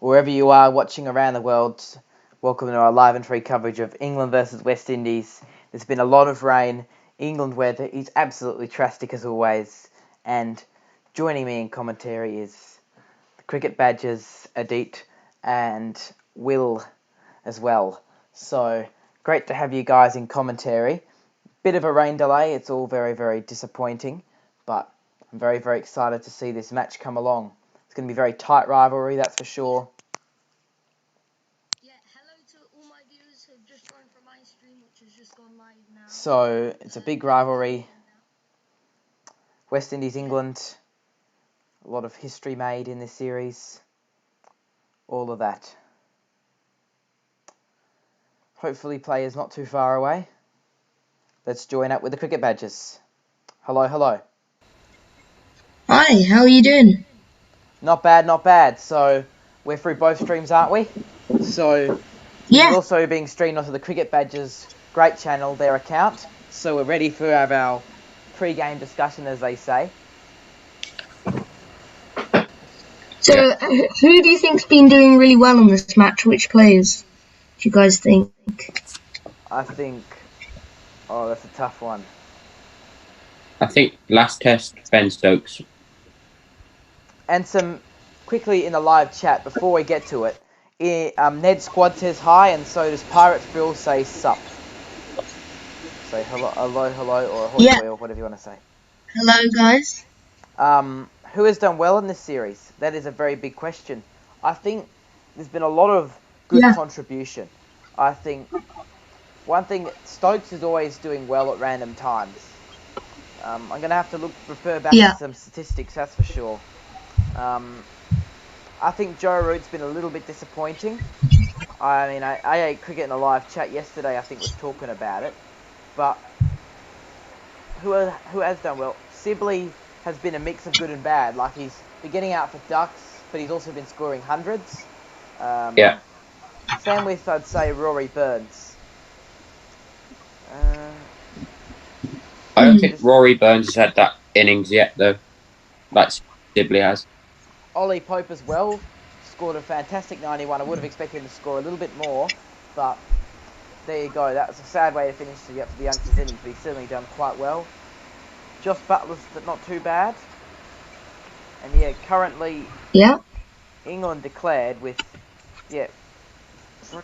Wherever you are watching around the world, welcome to our live and free coverage of England versus West Indies. There's been a lot of rain. England weather is absolutely drastic as always. And joining me in commentary is the Cricket Badgers, Adit and Will as well. So great to have you guys in commentary. Bit of a rain delay. It's all very, very disappointing. But I'm very, very excited to see this match come along. It's going to be a very tight rivalry, that's for sure. Yeah, hello to all my viewers who have just joined from my stream, which has just gone live now. So it's a big rivalry. West Indies, England. A lot of history made in this series. All of that. Hopefully players not too far away. Let's join up with the Cricket Badgers. Hello, hello. Hi, how are you doing? Not bad, not bad. So we're through both streams, aren't we? So this is Yeah. also being streamed onto the Cricket Badgers great channel, their account. So we're ready for our pre-game discussion, as they say. So, who do you think's been doing really well in this match? Which players do you guys think? I think... Oh, that's a tough one. I think last test, Ben Stokes. And some... Quickly in the live chat, before we get to it, Ned Squad says hi, and so does Pirates Bill say sup. Say hello, or ahoy, Yeah. or whatever you want to say. Hello, guys. Who has done well in this series? That is a very big question. I think there's been a lot of good contribution. I think one thing, Stokes is always doing well at random times. I'm going to have to refer back to some statistics, that's for sure. I think Joe Root's been a little bit disappointing. I mean, I ate cricket in a live chat yesterday, I think was talking about it. But who has done well? Sibley has been a mix of good and bad. Like, he's been getting out for ducks, but he's also been scoring hundreds. Yeah. Same with, I'd say, Rory Burns. I don't think Rory Burns has had that innings yet, though, like Sibley has. Ollie Pope as well scored a fantastic 91. I would have expected him to score a little bit more, but there you go. That was a sad way to finish the youngsters' innings, but he's certainly done quite well. Josh Butler's not too bad. And yeah, currently England declared with,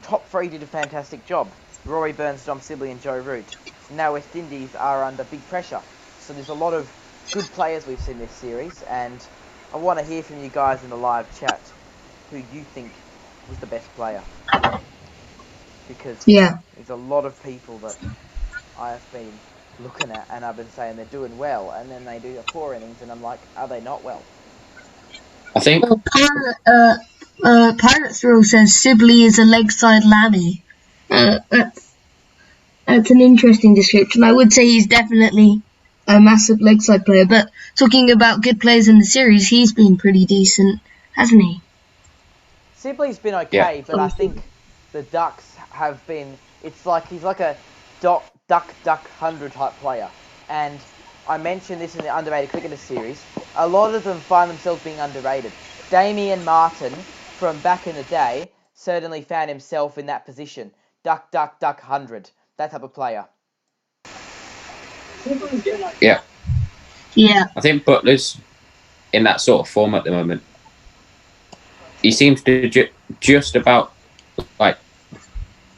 top three did a fantastic job. Rory Burns, Dom Sibley and Joe Root. Now West Indies are under big pressure. So there's a lot of good players we've seen this series, and I want to hear from you guys in the live chat who you think was the best player. Because there's a lot of people that I have been looking at and I've been saying they're doing well, and then they do a poor innings and I'm like, are they not well? I think... Pirate Thrill says Sibley is a leg side lammy. That's an interesting description. I would say he's definitely a massive leg side player, but talking about good players in the series, he's been pretty decent, hasn't he? Sibley's been okay, but I think the Ducks have been... It's like he's like a duck 100 type player. And I mentioned this in the underrated cricketer series. A lot of them find themselves being underrated. Damien Martin, from back in the day, certainly found himself in that position. Duck 100. That type of player. Yeah. Yeah. I think Butler's in that sort of form at the moment. He seems to just about, like,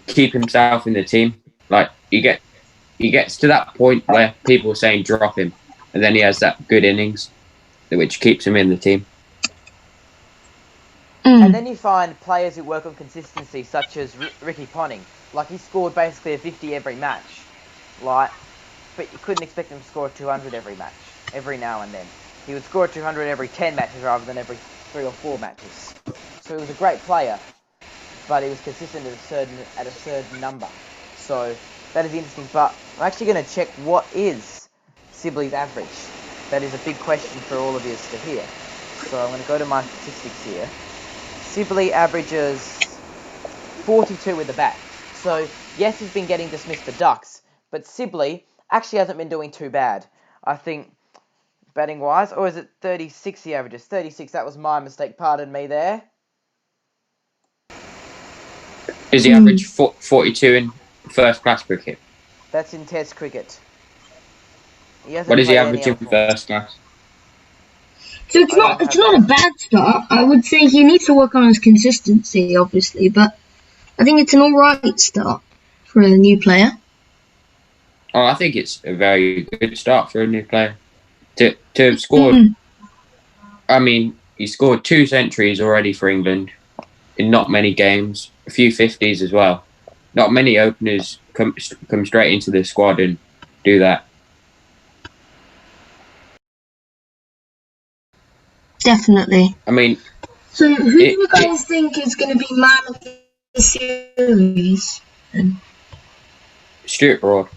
keep himself in the team. Like, he gets to that point where people are saying drop him, and then he has that good innings, which keeps him in the team. And then you find players who work on consistency, such as Ricky Ponting. Like, he scored basically a 50 every match. Like, but you couldn't expect him to score a 200 every match, every now and then. He would score a 200 every 10 matches rather than every 3 or 4 matches. So he was a great player, but he was consistent at a certain number. So that is interesting. But I'm actually going to check what is Sibley's average. That is a big question for all of you to hear. So I'm going to go to my statistics here. Sibley averages 42 with the bat. So yes, he's been getting dismissed for ducks, but Sibley actually hasn't been doing too bad. I think batting wise, or is it 36 he averages? 36, that was my mistake, pardon me there. Does he average 42 in first class cricket? That's in Test cricket. What does he average in first class? So it's not a bad start. I would say he needs to work on his consistency, obviously, but I think it's an alright start for a new player. Oh, I think it's a very good start for a new player. To have scored, I mean, he scored 2 centuries already for England in not many games, a few 50s as well. Not many openers come straight into the squad and do that. Definitely. I mean, so who do you guys think is going to be man of the series? Stuart Broad.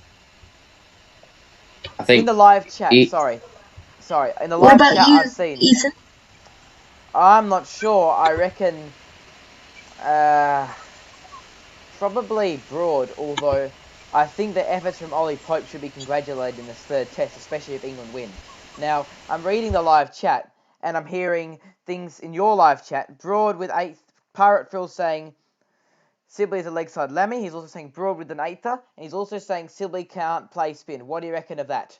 I think in the live chat. Sorry. In the what live about chat you, I've seen. Ethan? I'm not sure. I reckon probably Broad, although I think the efforts from Ollie Pope should be congratulated in this third test, especially if England win. Now, I'm reading the live chat, and I'm hearing things in your live chat. Broad with 8th, Pirate Phil saying Sibley is a leg side lammy. He's also saying Broad with an 8ther, and he's also saying Sibley can't play spin. What do you reckon of that?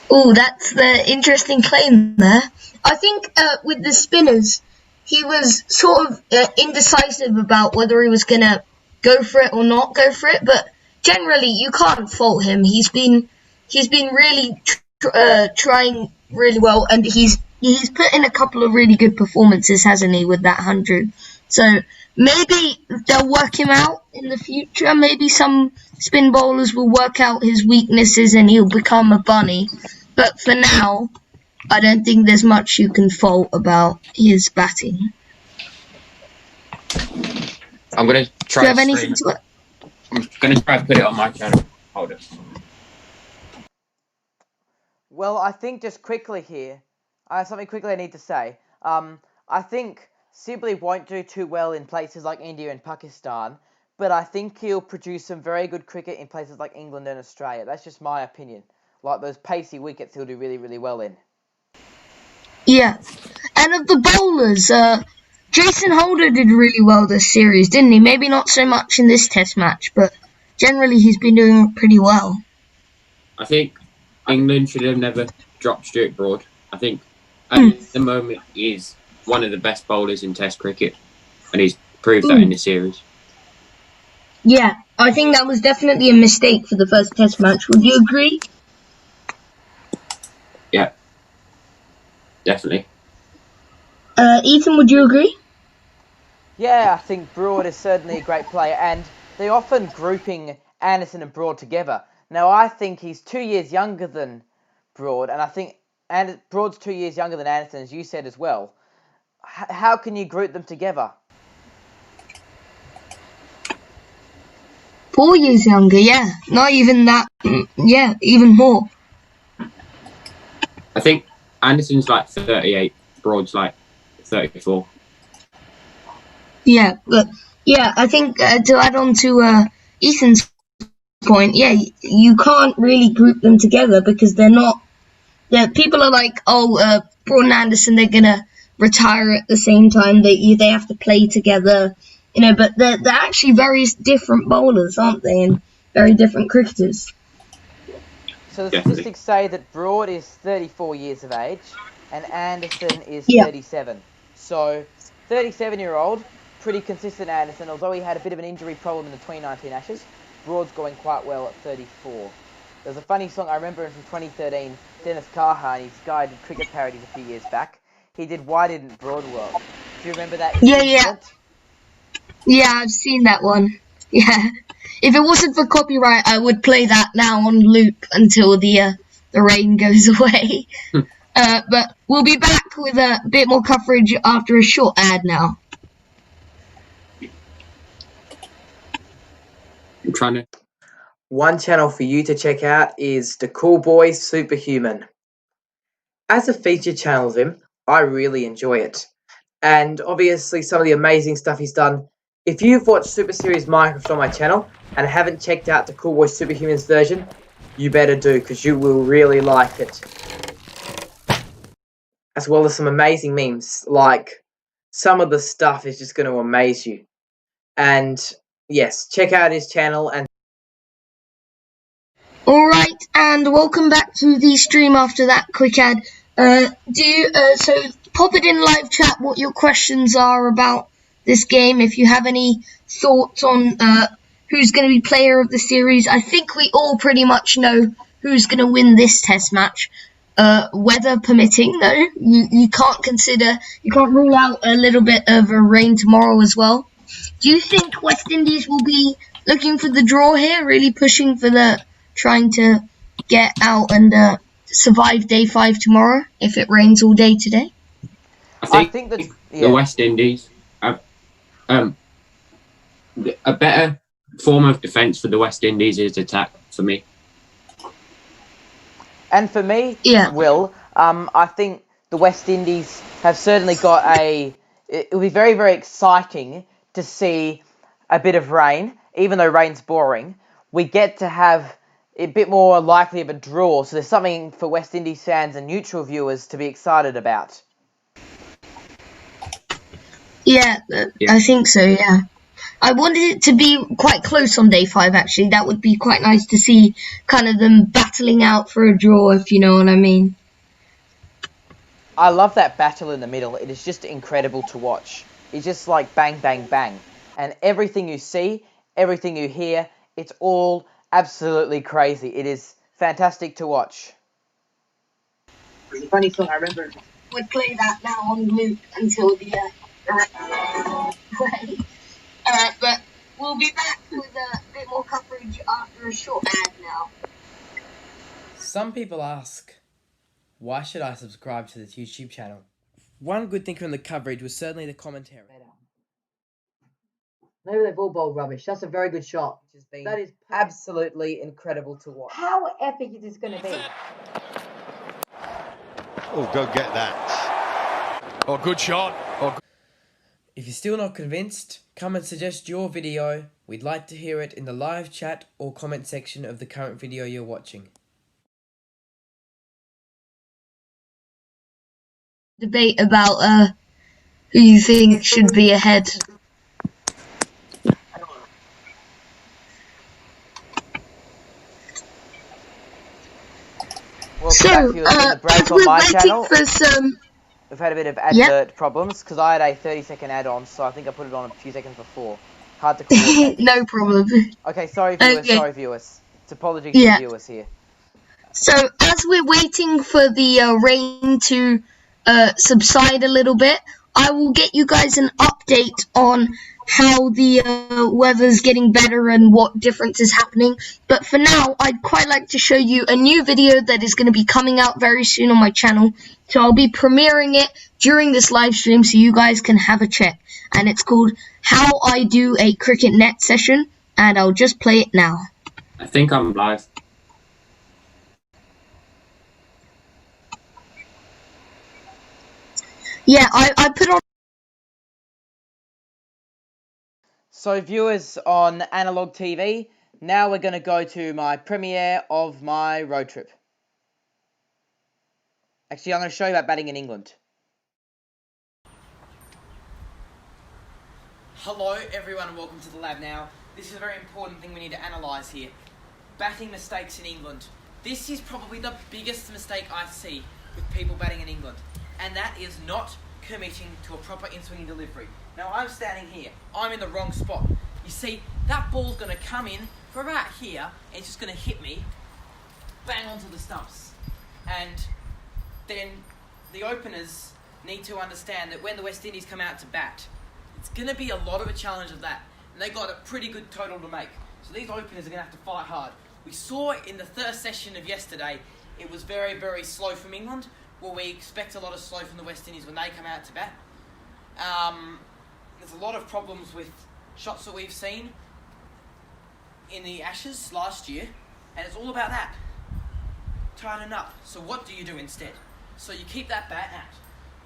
Oh, that's the interesting claim there. I think with the spinners, he was sort of indecisive about whether he was going to go for it or not go for it. But generally, you can't fault him. He's been really trying really well, and he's put in a couple of really good performances, hasn't he, with that 100? So maybe they'll work him out in the future. Maybe some spin bowlers will work out his weaknesses and he'll become a bunny. But for now, I don't think there's much you can fault about his batting. I'm going to try. Do you have anything to it? I'm going to try and put it on my channel. Hold it. Well, I think just quickly here, I have something quickly I need to say. I think Sibley won't do too well in places like India and Pakistan, but I think he'll produce some very good cricket in places like England and Australia. That's just my opinion. Like those pacey wickets he'll do really, really well in. Yeah. And of the bowlers, Jason Holder did really well this series, didn't he? Maybe not so much in this test match, but generally he's been doing pretty well. I think England should have never dropped Stuart Broad. I think at the moment he is one of the best bowlers in Test cricket, and he's proved that in the series. Yeah, I think that was definitely a mistake for the first Test match. Would you agree? Yeah, definitely. Ethan, would you agree? Yeah, I think Broad is certainly a great player, and they're often grouping Anderson and Broad together. Now, I think he's 2 years younger than Broad, and I think Broad's 2 years younger than Anderson, as you said as well. How can you group them together? 4 years younger, yeah. Not even that, yeah, even more. I think Anderson's like 38, Broad's like 34. Yeah, but yeah, I think to add on to Ethan's point, yeah, you can't really group them together because they're not. People are like, oh, Broad and Anderson, they're gonna retire at the same time. They have to play together, But they're actually very different bowlers, aren't they? And very different cricketers. So the statistics say that Broad is 34 years of age and Anderson is 37. So 37-year-old, pretty consistent Anderson, although he had a bit of an injury problem in the 2019 Ashes. Broad's going quite well at 34. There's a funny song I remember from 2013, Dennis Carhart, his guy did cricket parodies a few years back. He did Why Didn't Broad Work? Do you remember that? Yeah, I've seen that one. Yeah. If it wasn't for copyright, I would play that now on loop until the rain goes away. But we'll be back with a bit more coverage after a short ad now. I'm trying to. One channel for you to check out is The Cool Boys Superhuman. As a featured channel of him, I really enjoy it. And obviously some of the amazing stuff he's done. If you've watched Super Series Minecraft on my channel and haven't checked out the Cool Boys Superhumans version, you better do, because you will really like it. As well as some amazing memes, like some of the stuff is just going to amaze you. And yes, check out his channel. And Alright, and welcome back to the stream after that quick ad. So pop it in live chat what your questions are about this game. If you have any thoughts on who's going to be player of the series. I think we all pretty much know who's going to win this test match. Weather permitting, though, you can't rule out a little bit of a rain tomorrow as well. Do you think West Indies will be looking for the draw here, really pushing for trying to get out and survive day 5 tomorrow if it rains all day today? I think the West Indies have a better form of defence for the West Indies is attack for me. And for me, Yeah. Will, I think the West Indies have certainly got it will be very, very exciting to see a bit of rain, even though rain's boring. We get to have a bit more likely of a draw, so there's something for West Indies fans and neutral viewers to be excited about. Yeah, I think so, yeah. I wanted it to be quite close on day 5, actually. That would be quite nice to see kind of them battling out for a draw, if you know what I mean. I love that battle in the middle. It is just incredible to watch. It's just like bang, bang, bang. And everything you see, everything you hear, it's all absolutely crazy. It is fantastic to watch. It's a funny song, I remember. We'd play that now on loop until the rain. But we'll be back with a bit more coverage after a short ad now. Some people ask, why should I subscribe to this YouTube channel? One good thing from the coverage was certainly the commentary. Maybe they've all bowled rubbish. That's a very good shot. That is absolutely incredible to watch. How epic is this going to be? Oh, go get that. Oh, good shot. Oh, If you're still not convinced, come and suggest your video. We'd like to hear it in the live chat or comment section of the current video you're watching. Debate about who you think should be ahead. Welcome back, viewers, to the break on my channel. For some... We've had a bit of advert problems because I had a 30-second ad-on, so I think I put it on a few seconds before. Hard to coordinate. No problem. Okay, sorry viewers, Okay. sorry viewers. It's apologies to the viewers here. So, as we're waiting for the rain to subside a little bit, I will get you guys an update on how the weather's getting better and what difference is happening. But for now, I'd quite like to show you a new video that is going to be coming out very soon on my channel. So I'll be premiering it during this live stream so you guys can have a check. And it's called How I Do a Cricket Net Session, and I'll just play it now. I think I'm live. Yeah, I put on... So viewers on Analog TV, now we're going to go to my premiere of my road trip. Actually, I'm going to show you about batting in England. Hello everyone and welcome to the lab now. This is a very important thing we need to analyse here. Batting mistakes in England. This is probably the biggest mistake I see with people batting in England. And that is not committing to a proper in-swinging delivery. Now I'm standing here. I'm in the wrong spot. You see, that ball's going to come in for about here and it's just going to hit me bang onto the stumps. And then the openers need to understand that when the West Indies come out to bat, it's going to be a lot of a challenge of that. And they got a pretty good total to make. So these openers are going to have to fight hard. We saw in the first session of yesterday, it was very, very slow from England. Well, we expect a lot of slow from the West Indies when they come out to bat. There's a lot of problems with shots that we've seen in the Ashes last year. And it's all about that. Tighten up. So what do you do instead? So you keep that bat out.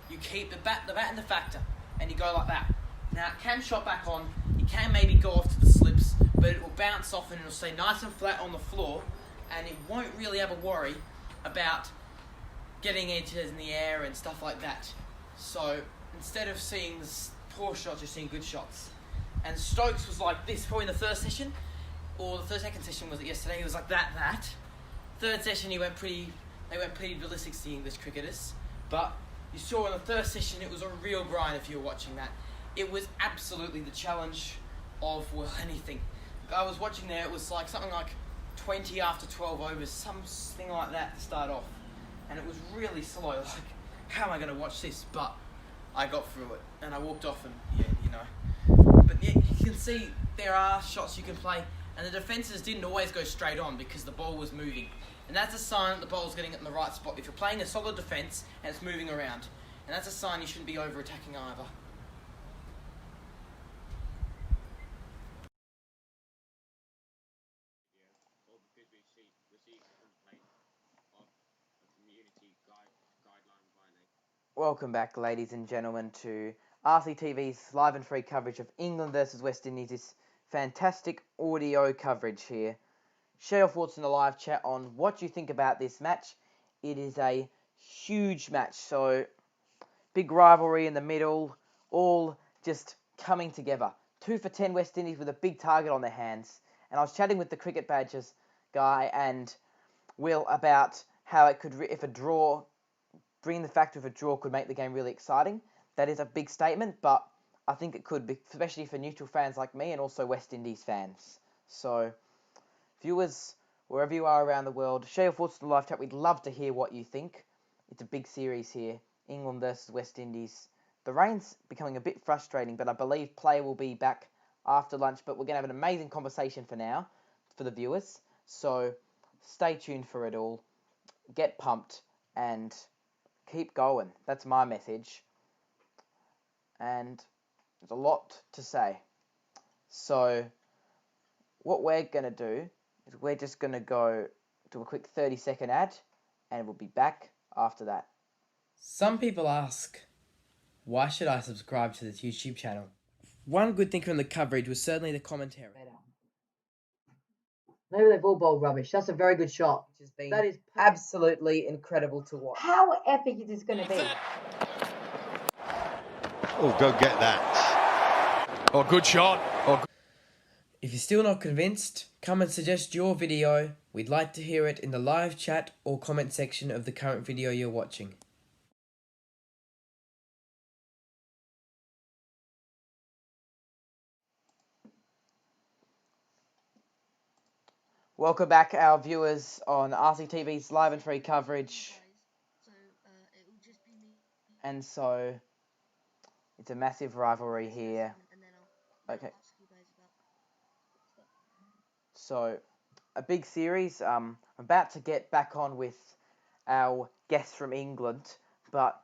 You keep the bat in the factor. And you go like that. Now, it can shot back on. You can maybe go off to the slips, but it will bounce off and it'll stay nice and flat on the floor, and it won't really have a worry about getting edges in the air and stuff like that. So, instead of seeing poor shots, you're seeing good shots. And Stokes was like this, probably in the first session, or the second session was it yesterday, he was like that. Third session they went pretty realistic to the English cricketers. But you saw in the third session it was a real grind if you were watching that. It was absolutely the challenge of, well, anything. I was watching there, it was like something like 20 after 12 overs, something like that to start off. And it was really slow, like, how am I going to watch this? But I got through it, and I walked off and, yeah, you know. But yeah, you can see there are shots you can play, and the defences didn't always go straight on because the ball was moving. And that's a sign that the ball's getting it in the right spot. If you're playing a solid defence and it's moving around, and that's a sign you shouldn't be over-attacking either. Welcome back, ladies and gentlemen, to RCTV's live and free coverage of England versus West Indies. This fantastic audio coverage here. Share your thoughts in the live chat on what you think about this match. It is a huge match, so big rivalry in the middle, all just coming together. 2 for 10 West Indies with a big target on their hands. And I was chatting with the Cricket Badgers guy and Will about how it could, if a draw, bringing the factor of a draw could make the game really exciting. That is a big statement, but I think it could be, especially for neutral fans like me and also West Indies fans. So, viewers, wherever you are around the world, share your thoughts in the live chat. We'd love to hear what you think. It's a big series here, England versus West Indies. The rain's becoming a bit frustrating, but I believe play will be back after lunch. But we're going to have an amazing conversation for now, for the viewers. So, stay tuned for it all. Get pumped and keep going. That's my message. And there's a lot to say. So, what we're going to do is we're just going to go to a quick 30-second ad, and we'll be back after that. Some people ask, why should I subscribe to this YouTube channel? One good thing from the coverage was certainly the commentary. Maybe they've all bowled rubbish. That's a very good shot. That is absolutely incredible to watch. How epic is this going to be? Oh, go get that. Oh, good shot. Oh, If you're still not convinced, come and suggest your video. We'd like to hear it in the live chat or comment section of the current video you're watching. Welcome back, our viewers on RCTV's live and free coverage. And so, it's a massive rivalry here. Okay. So, a big series. I'm about to get back on with our guests from England, but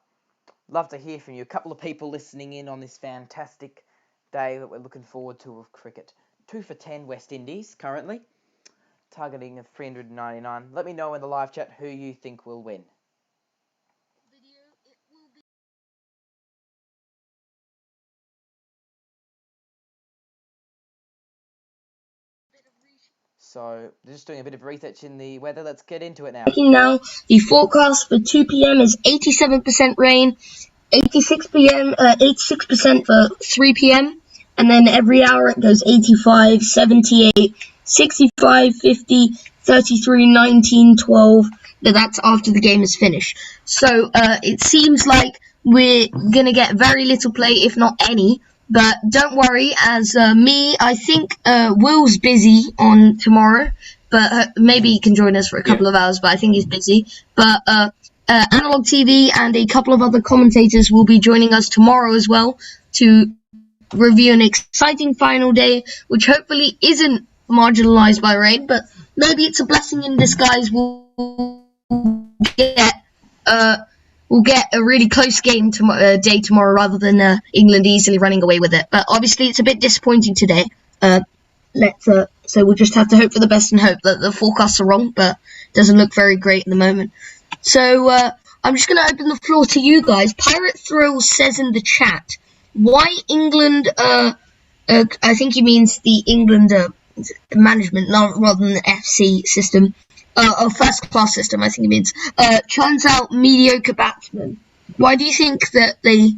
love to hear from you. A couple of people listening in on this fantastic day that we're looking forward to of cricket. 2 for 10 West Indies currently, targeting of 399. Let me know in the live chat who you think will win. So, just doing a bit of research in the weather. Let's get into it now. Now, the forecast for 2 p.m. is 87% rain, 86% for 3 p.m. And then every hour it goes 85, 78, 65, 50, 33, 19, 12. But that's after the game is finished. So it seems like we're going to get very little play, if not any. But don't worry, as I think Will's busy on tomorrow. But maybe he can join us for a couple of hours, but I think he's busy. But Analog TV and a couple of other commentators will be joining us tomorrow as well to review an exciting final day, which hopefully isn't marginalized by rain, but maybe it's a blessing in disguise. We'll get a really close game day tomorrow rather than England easily running away with it. But obviously it's a bit disappointing today. So we'll just have to hope for the best and hope that the forecasts are wrong, but it doesn't look very great at the moment. So I'm just going to open the floor to you guys. Pirate Thrill says in the chat, why England, I think he means the England management rather than the FC system, or first class system, I think he means, churns out mediocre batsmen. Why do you think that they,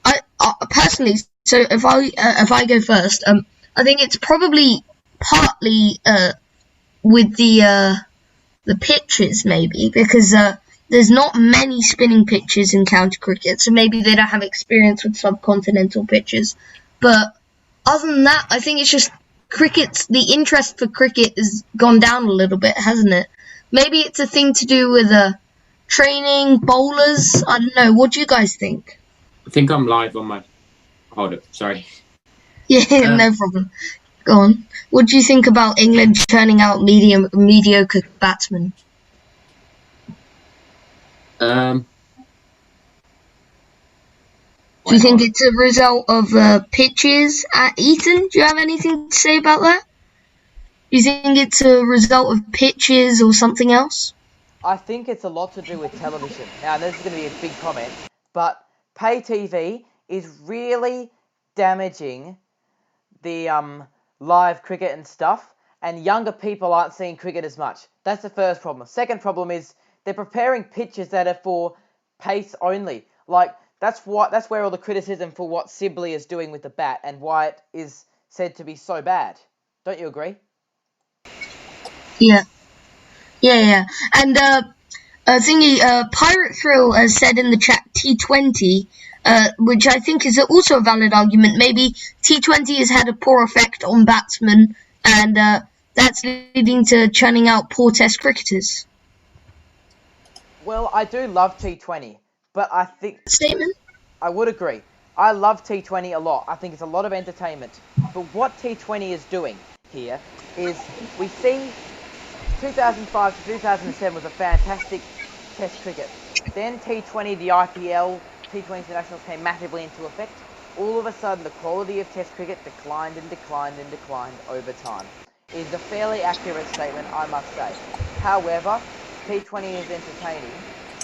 I personally So if I go first, I think it's probably partly with the pitches maybe, because there's not many spinning pitches in county cricket, so maybe they don't have experience with subcontinental pitches. But other than that, I think it's just the interest for cricket has gone down a little bit, hasn't it? Maybe it's a thing to do with training, bowlers, I don't know. What do you guys think? I think I'm live on my... Hold up, sorry. Yeah, no problem. Go on. What do you think about England churning out mediocre batsmen? Do you think it's a result of pitches at Eton? Do you have anything to say about that? Do you think it's a result of pitches or something else? I think it's a lot to do with television. Now, this is going to be a big comment, but pay TV is really damaging the live cricket and stuff, and younger people aren't seeing cricket as much. That's the first problem. Second problem is they're preparing pitches that are for pace only. Like, that's where all the criticism for what Sibley is doing with the bat and why it is said to be so bad. Don't you agree? Yeah. And Pirate Thrill has said in the chat T20, which I think is also a valid argument. Maybe T20 has had a poor effect on batsmen, and that's leading to churning out poor Test cricketers. Well, I do love T20, but I think... Statement? I would agree. I love T20 a lot. I think it's a lot of entertainment. But what T20 is doing here is we see 2005 to 2007 was a fantastic Test cricket. Then T20, the IPL, T20 internationals came massively into effect. All of a sudden, the quality of Test cricket declined over time. It is a fairly accurate statement, I must say. However, T20 is entertaining,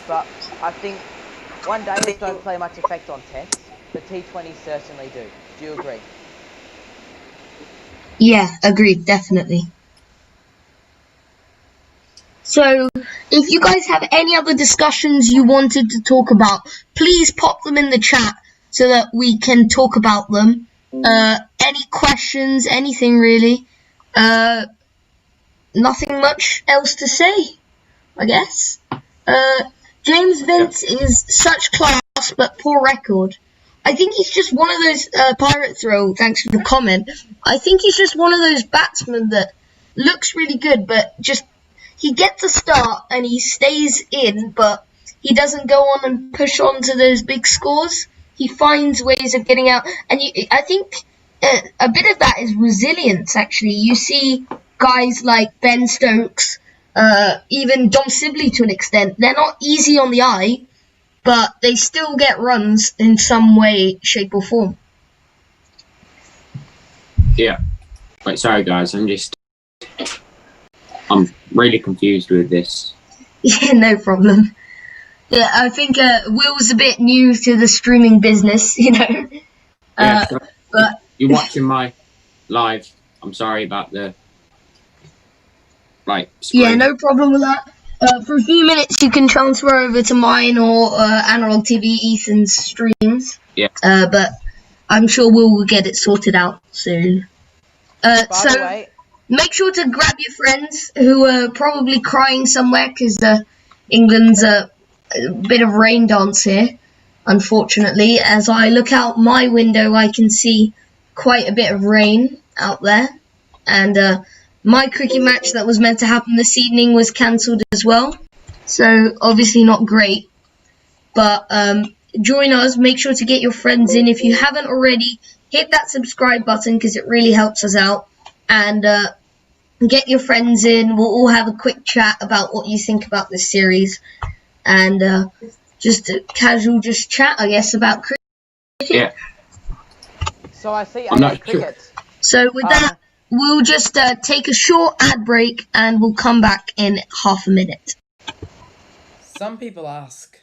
but I think one days don't play much effect on Tests, but T20 certainly do. Do you agree? Yeah, agreed, definitely. So, if you guys have any other discussions you wanted to talk about, please pop them in the chat so that we can talk about them. Any questions, anything really. Nothing much else to say, I guess. James Vince is such class but poor record. I think he's just one of those, Pirate Throw, thanks for the comment. I think he's just one of those batsmen that looks really good, but just, he gets a start and he stays in, but he doesn't go on and push on to those big scores. He finds ways of getting out, and I think a bit of that is resilience, actually. You see guys like Ben Stokes, even Dom Sibley to an extent, they're not easy on the eye, but they still get runs in some way, shape or form. Yeah. Wait, sorry guys, I'm really confused with this. Yeah, no problem. Yeah, I think Will's a bit new to the streaming business, you know. Yeah, so but you're watching my live. I'm sorry about the screen. Yeah, no problem with that. For a few minutes, you can transfer over to mine or Analog TV Ethan's streams. Yeah. But I'm sure we'll get it sorted out soon. By the way, make sure to grab your friends who are probably crying somewhere because England's a bit of rain dance here, unfortunately. As I look out my window, I can see quite a bit of rain out there. And my cricket match that was meant to happen this evening was cancelled as well. So, obviously not great. But join us. Make sure to get your friends in. If you haven't already, hit that subscribe button because it really helps us out. And get your friends in. We'll all have a quick chat about what you think about this series. And just a casual chat, I guess, about cricket. Yeah. so I see I'm not cricket. sure. So with that, we'll just take a short ad break and we'll come back in half a minute. Some people ask,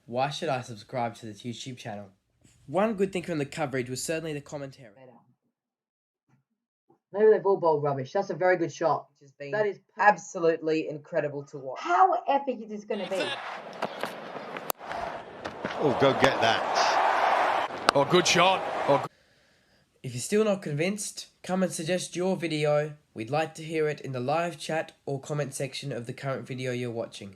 why should I subscribe to this YouTube channel? One good thing from the coverage was certainly the commentary. Maybe they've all bowled rubbish. That's a very good shot. That is absolutely incredible to watch. How epic is this going to be? Oh, go get that. Oh, good shot. If you're still not convinced, come and suggest your video. We'd like to hear it in the live chat or comment section of the current video you're watching.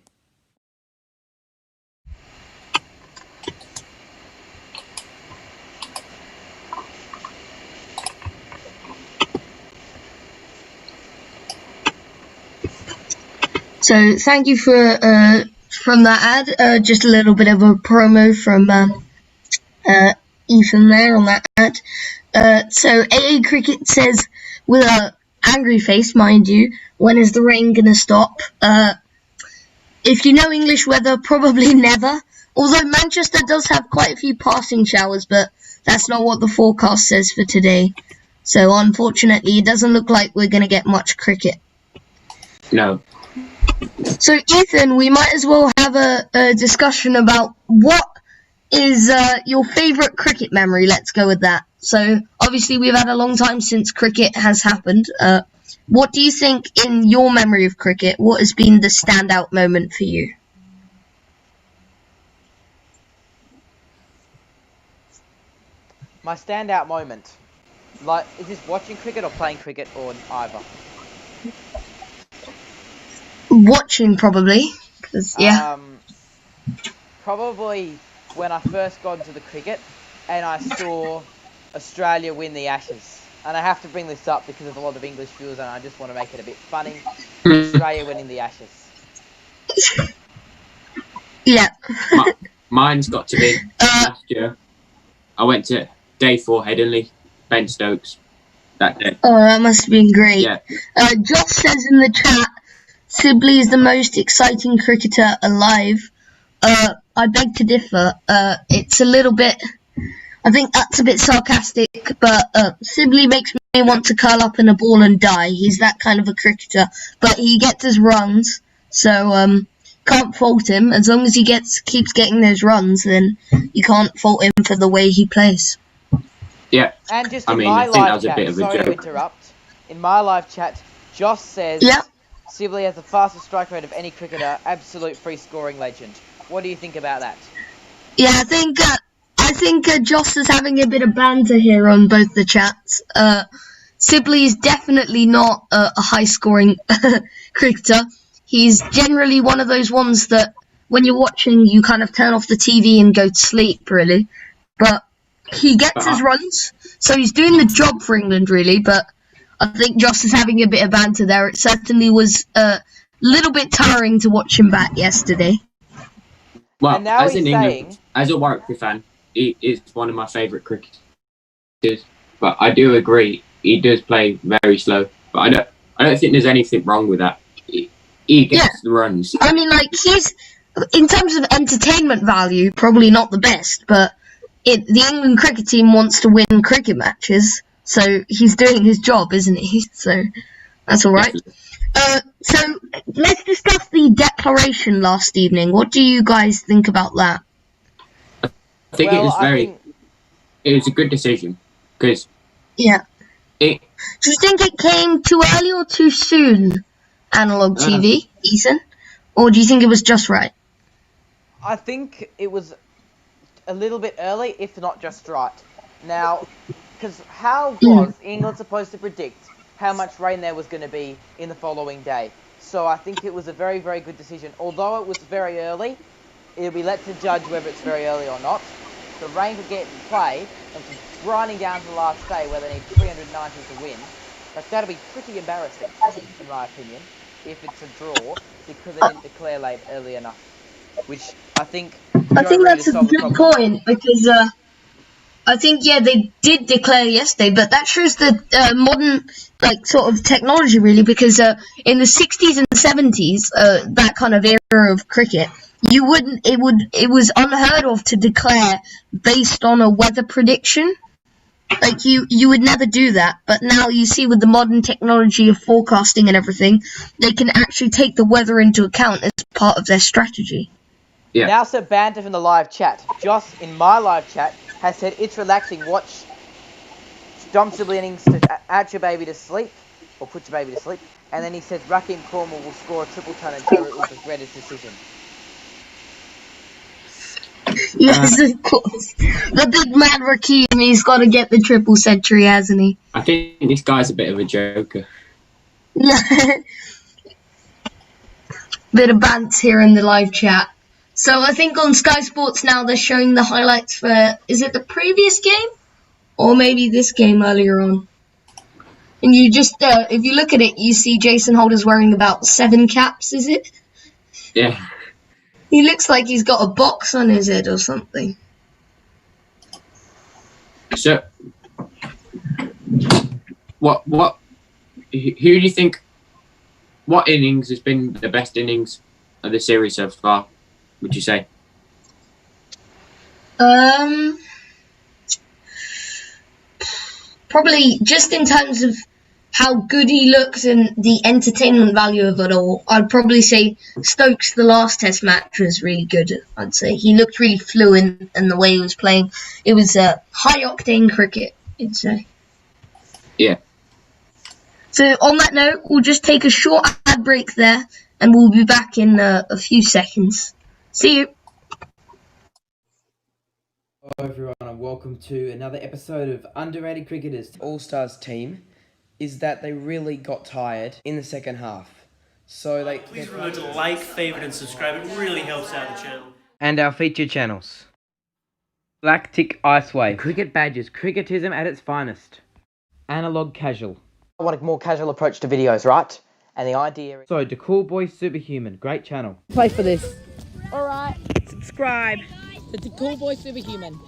So thank you for from that ad. Just a little bit of a promo from Ethan there on that ad. So AA Cricket says with a angry face, mind you, when is the rain gonna stop? If you know English weather, probably never. Although Manchester does have quite a few passing showers, but that's not what the forecast says for today. So unfortunately, it doesn't look like we're gonna get much cricket. No. So, Ethan, we might as well have a discussion about what is your favourite cricket memory. Let's go with that. So, obviously, we've had a long time since cricket has happened. What do you think, in your memory of cricket, what has been the standout moment for you? My standout moment. Like, is this watching cricket or playing cricket or either? Watching, probably. 'Cause, yeah. Probably when I first got into the cricket and I saw Australia win the Ashes. And I have to bring this up because there's a lot of English viewers and I just want to make it a bit funny. Australia winning the Ashes. Yeah. Mine's got to be last year. I went to day 4 Headingley, Ben Stokes, that day. Oh, that must have been great. Yeah. Josh says in the chat, Sibley is the most exciting cricketer alive. I beg to differ. It's a little bit... I think that's a bit sarcastic, but Sibley makes me want to curl up in a ball and die. He's that kind of a cricketer. But he gets his runs, so can't fault him. As long as he keeps getting those runs, then you can't fault him for the way he plays. Yeah. And just I in mean, my I think that live was a chat, bit of a sorry to joke. interrupt. In my live chat, Josh says Yeah. Sibley has the fastest strike rate of any cricketer, absolute free scoring legend. What do you think about that? Yeah, I think Joss is having a bit of banter here on both the chats. Sibley is definitely not a high-scoring cricketer. He's generally one of those ones that when you're watching, you kind of turn off the TV and go to sleep, really. But he gets his runs, so he's doing the job for England, really. But I think Joss is having a bit of banter there. It certainly was a little bit tiring to watch him bat yesterday. Well, And now as he's in England, saying... as a Warwickshire fan, he is one of my favourite cricketers. But I do agree, he does play very slow. But I don't think there's anything wrong with that. He gets the runs. I mean, like, he's, in terms of entertainment value, probably not the best, but the England cricket team wants to win cricket matches, so he's doing his job, isn't he? So that's all right. So let's discuss the declaration last evening. What do you guys think about that? I think it was it was a good decision because do you think it came too early or too soon, Analog TV, Ethan, or do you think it was just right? I think it was a little bit early, if not just right. Now, because how was England supposed to predict how much rain there was going to be in the following day? So I think it was a very, very good decision. Although it was very early, it'll be left to judge whether it's very early or not. The rain could get in play, and just grinding down to the last day where they need 390 to win. But that'll be pretty embarrassing, in my opinion, if it's a draw, because they didn't declare late early enough. Which I think That's a good point, because I think, they did declare yesterday, but that shows the modern, sort of technology, really, because in the 60s and 70s, that kind of era of cricket, it was unheard of to declare based on a weather prediction. Like, you would never do that, but now you see with the modern technology of forecasting and everything, they can actually take the weather into account as part of their strategy. Yeah. Now, Sir Banter from the live chat. Joss, in my live chat, has said it's relaxing. Watch Dom Siblings to add your baby to sleep, or put your baby to sleep. And then he says Raheem Cornwall will score a triple ton and Terry will regret his decision. Yes, of course. The big man Raheem, he's got to get the triple century, hasn't he? I think this guy's a bit of a joker. Bit of bants here in the live chat. So I think on Sky Sports now they're showing the highlights for, is it the previous game? Or maybe this game earlier on. And you just, if you look at it, you see Jason Holder's wearing about 7 caps, is it? Yeah. He looks like he's got a box on his head or something. So, who do you think, what innings has been the best innings of the series so far, would you say? Probably just in terms of how good he looks and the entertainment value of it all, I'd probably say Stokes, the last test match, was really good. I'd say he looked really fluent in the way he was playing. It was high octane cricket, I'd say. Yeah. So on that note, we'll just take a short ad break there, and we'll be back in a few seconds. See you. Hello everyone and welcome to another episode of Underrated Cricketers. All-Stars team is that they really got tired in the second half. So Please remember to like, favorite and subscribe. It really helps out the channel. And our featured channels. Black Tick Iceway. Cricket Badges. Cricketism at its finest. Analog Casual. I want a more casual approach to videos, right? And the idea is... So, The Cool Boy Superhuman. Great channel. Play for this. Alright. Subscribe to The Cool Boy Superhuman.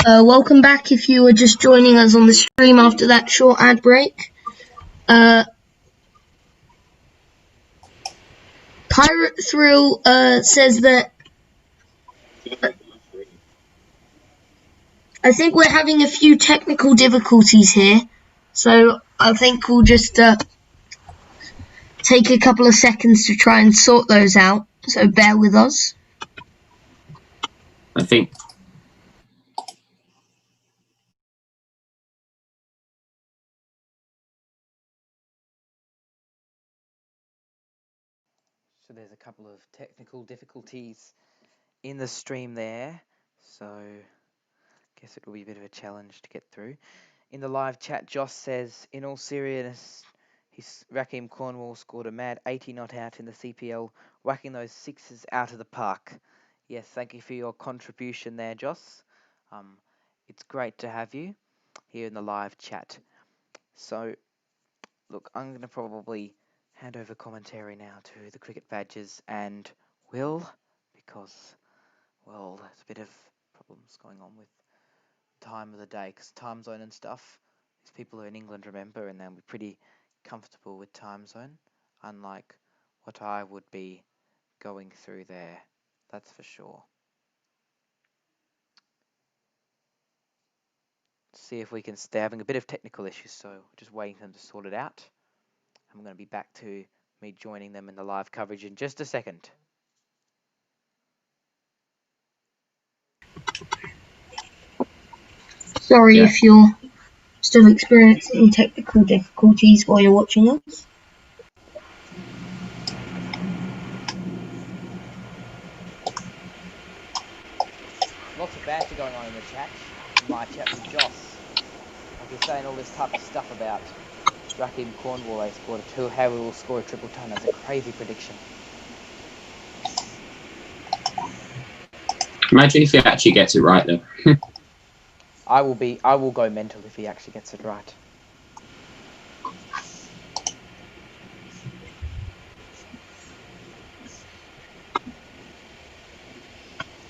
Welcome back if you were just joining us on the stream after that short ad break. Pirate Thrill says that I think we're having a few technical difficulties here, so I think we'll just take a couple of seconds to try and sort those out, so bear with us. I think. So there's a couple of technical difficulties in the stream there, so I guess it will be a bit of a challenge to get through. In the live chat, Joss says, in all seriousness, Raheem Cornwall scored a mad 80 not out in the CPL, whacking those sixes out of the park. Yes, thank you for your contribution there, Joss. It's great to have you here in the live chat. So, look, I'm going to probably hand over commentary now to the Cricket Badgers and Will, because, well, there's a bit of problems going on with time of the day, because time zone and stuff. These people are in England, remember, and they'll be pretty comfortable with time zone, unlike what I would be going through there, that's for sure. See if we can stay having a bit of technical issues, so just waiting for them to sort it out. I'm going to be back to me joining them in the live coverage in just a second. Sorry if you're still experiencing technical difficulties while you're watching us. Lots of banter going on in the chat, in my chat with Joss. Like he's saying all this type of stuff about Raheem Cornwall, they scored how we will score a triple ton. That's a crazy prediction. Imagine if he actually gets it right, though. I will go mental if he actually gets it right.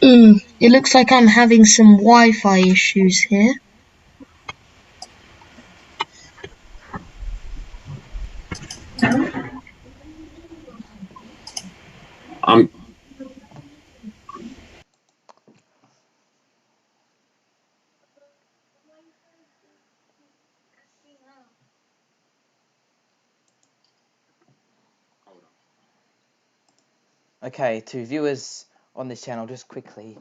It looks like I'm having some Wi-Fi issues here. Okay, to viewers on this channel, just quickly,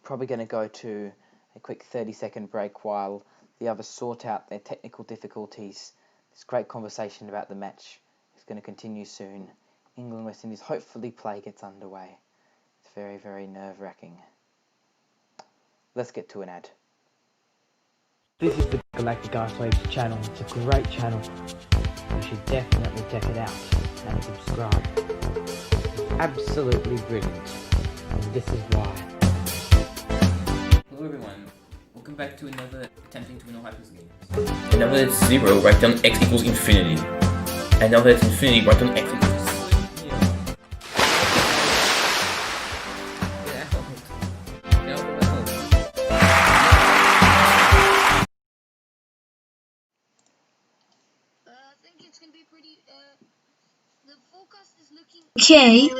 probably going to go to a quick 30-second break while the others sort out their technical difficulties. This great conversation about the match is going to continue soon. England, West Indies, hopefully play gets underway. It's very, very nerve-wracking. Let's get to an ad. This is the Galactic Ice Waves channel. It's a great channel. You should definitely check it out and subscribe. It's absolutely brilliant. And this is why. Hello everyone, welcome back to another attempting to win all hypers game. And now that it's 0, write down x equals infinity. And now that it's infinity, write down x equals 0. Okay.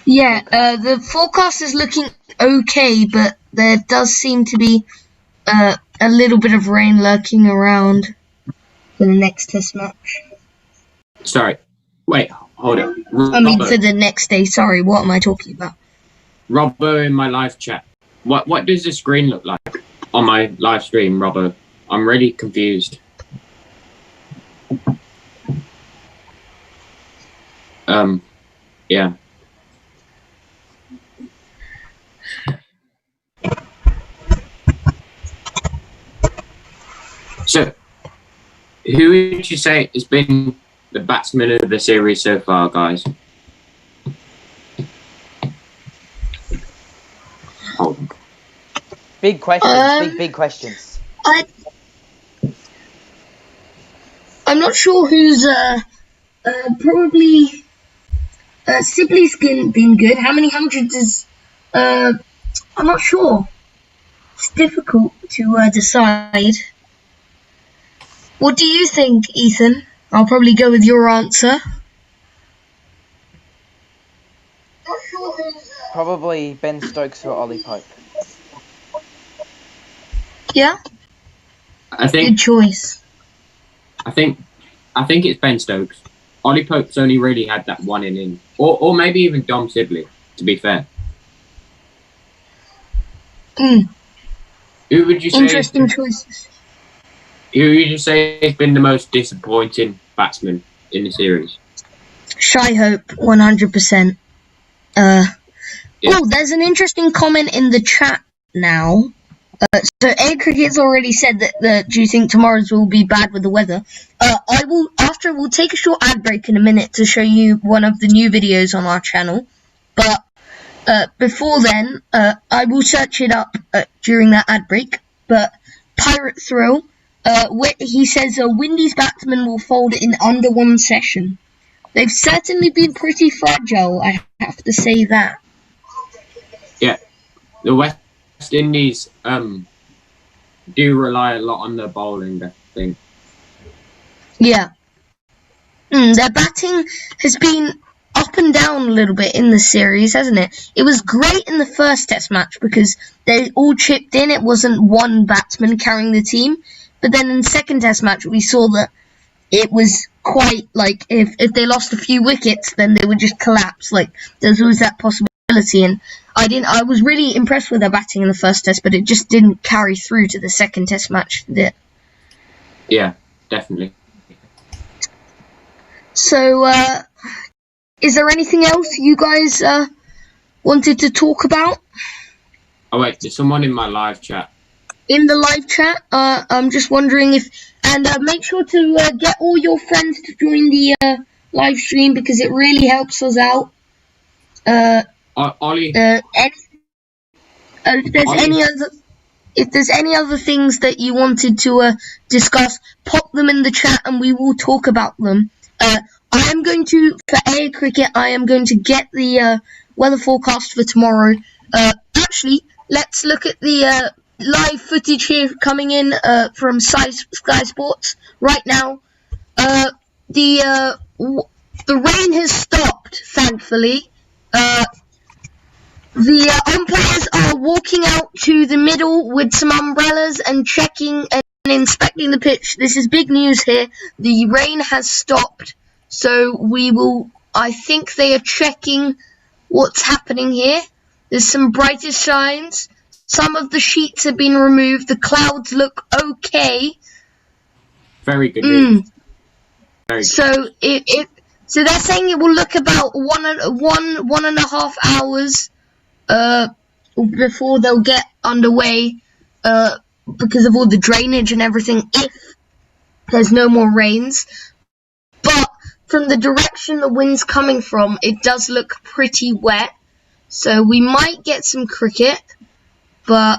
Yeah, the forecast is looking okay, but there does seem to be a little bit of rain lurking around for the next test match. Sorry. Wait, hold it. I mean, for the next day. Sorry, what am I talking about? Robbo in my live chat. What does the screen look like on my live stream, Robbo? I'm really confused. Yeah. So, who would you say has been the batsman of the series so far, guys? Hold on. Big questions, big questions. I'm not sure who's, probably, Sibley's been good. How many hundreds is, I'm not sure. It's difficult to, decide. What do you think, Ethan? I'll probably go with your answer. Probably Ben Stokes or Ollie Pope. Yeah? I think. Good choice. I think it's Ben Stokes. Ollie Pope's only really had that one inning, or maybe even Dom Sibley. To be fair. Mm. Who would you say? Interesting choices. Who would you say has been the most disappointing batsman in the series? Shy Hope, 100%. Yeah. Oh, there's an interesting comment in the chat now. So Air Cricket's already said that do you think tomorrow's will be bad with the weather? We'll take a short ad break in a minute to show you one of the new videos on our channel. But before then, I will search it up during that ad break. But Pirate Thrill, he says Windies batsmen will fold in under one session. They've certainly been pretty fragile, I have to say that. Yeah, the West Indies do rely a lot on their bowling, I think. Yeah. Their batting has been up and down a little bit in the series, hasn't it? It was great in the first test match because they all chipped in. It wasn't one batsman carrying the team. But then in the second test match, we saw that it was quite like if they lost a few wickets, then they would just collapse. Like there's always that possibility. And I was really impressed with their batting in the first test, but it just didn't carry through to the second test match, did it? Yeah, definitely. So, is there anything else you guys wanted to talk about? Oh wait, there's someone in my live chat. In the live chat, I'm just wondering if, and make sure to get all your friends to join the live stream because it really helps us out. Ollie. If there's any other things that you wanted to discuss, pop them in the chat and we will talk about them. I am going to, for Air Cricket, I am going to get the weather forecast for tomorrow. Actually, let's look at the live footage here coming in from Sky Sports right now. The rain has stopped, thankfully. The umpires are walking out to the middle with some umbrellas and checking and inspecting the pitch. This is big news here. The rain has stopped, so we will I think they are checking what's happening here. There's some brighter signs. Some of the sheets have been removed. The clouds look okay. Very good news. Very good. So they're saying it will look about one and a half hours before they'll get underway because of all the drainage and everything if there's no more rains. But from the direction the wind's coming from, it does look pretty wet. So we might get some cricket, but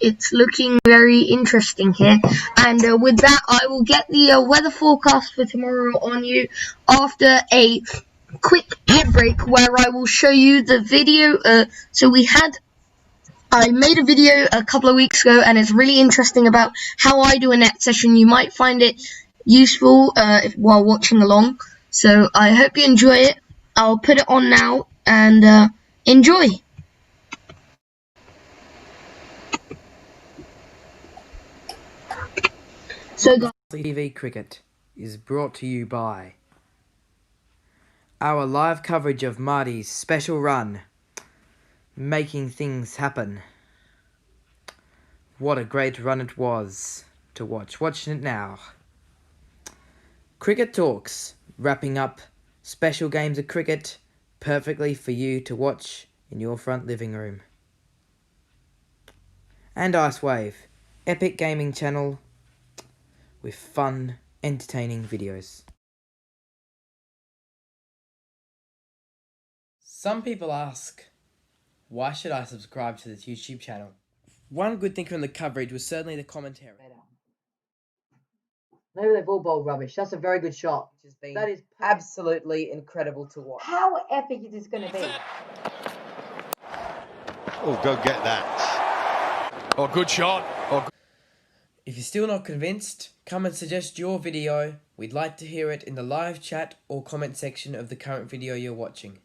it's looking very interesting here. And with that, I will get the weather forecast for tomorrow on you after a quick ad break where I will show you the video. I made a video a couple of weeks ago, and it's really interesting about how I do a net session. You might find it useful while watching along. So I hope you enjoy it. I'll put it on now, and enjoy. So guys, TV Cricket is brought to you by our live coverage of Marty's special run, making things happen. What a great run it was to watch. Watching it now. Cricket Talks, wrapping up special games of cricket perfectly for you to watch in your front living room. And Ice Wave, epic gaming channel with fun, entertaining videos. Some people ask, why should I subscribe to this YouTube channel? One good thing from the coverage was certainly the commentary. Maybe they've all bowled rubbish. That's a very good shot. That is absolutely incredible to watch. How epic is this going to be? Oh, go get that. Oh, good shot. Oh, If you're still not convinced, come and suggest your video. We'd like to hear it in the live chat or comment section of the current video you're watching.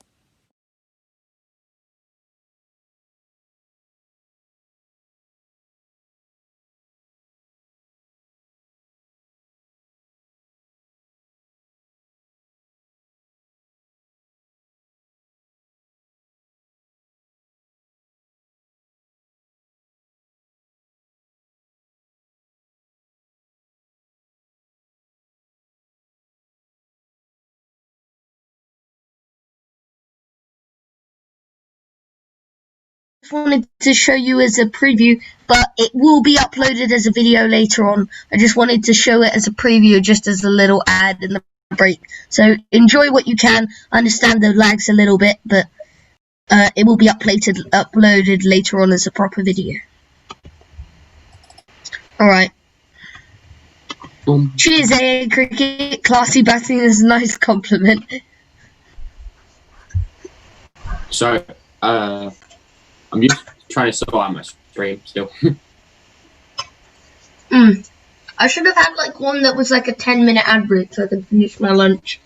wanted to show you as a preview, but it will be uploaded as a video later on. I just wanted to show it as a preview, just as a little ad in the break. So enjoy what you can. I understand the lags a little bit, but it will be uploaded later on as a proper video. Alright. Cheers, AA Cricket. Classy batting is a nice compliment. So, I'm just trying to sort out my stream still. I should have had like one that was like a 10-minute ad break so I could finish my lunch.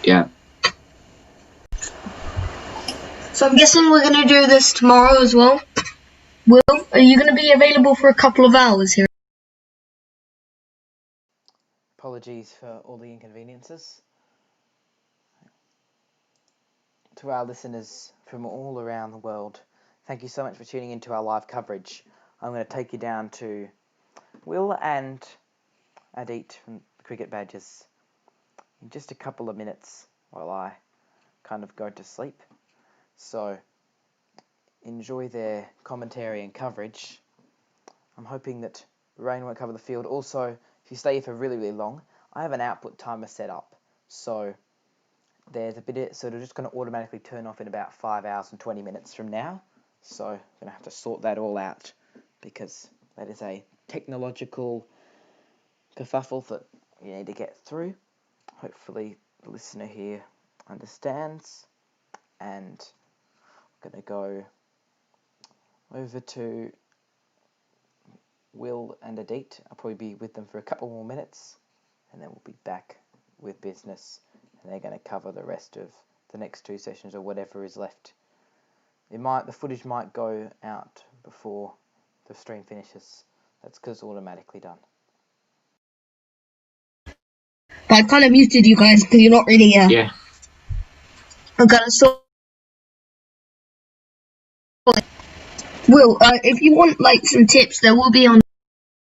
Yeah. So I'm guessing we're going to do this tomorrow as well. Will, are you going to be available for a couple of hours here? Apologies for all the inconveniences. To our listeners from all around the world, thank you so much for tuning into our live coverage. I'm going to take you down to Will and Adit from the Cricket Badgers in just a couple of minutes while I kind of go to sleep. So enjoy their commentary and coverage. I'm hoping that rain won't cover the field. Also, if you stay here for really, really long, I have an output timer set up. So there's a bit of, so it'll just going to automatically turn off in about 5 hours and 20 minutes from now. So I'm going to have to sort that all out because that is a technological kerfuffle that you need to get through. Hopefully the listener here understands. And I'm going to go over to Will and Adit. I'll probably be with them for a couple more minutes and then we'll be back with business. And they're going to cover the rest of the next two sessions or whatever is left. The footage might go out before the stream finishes. That's because it's automatically done. But I kind of muted you guys because you're not really. Yeah. I'm kind of sort. Will, if you want like some tips, there will be on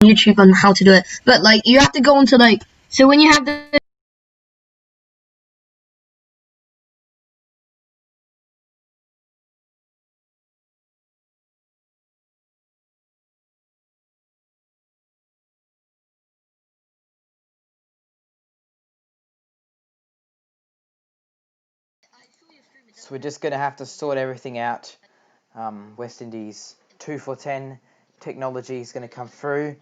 YouTube on how to do it. But like, you have to go onto like. So when you have the. So we're just going to have to sort everything out. West Indies 2 for 10 technology is going to come through.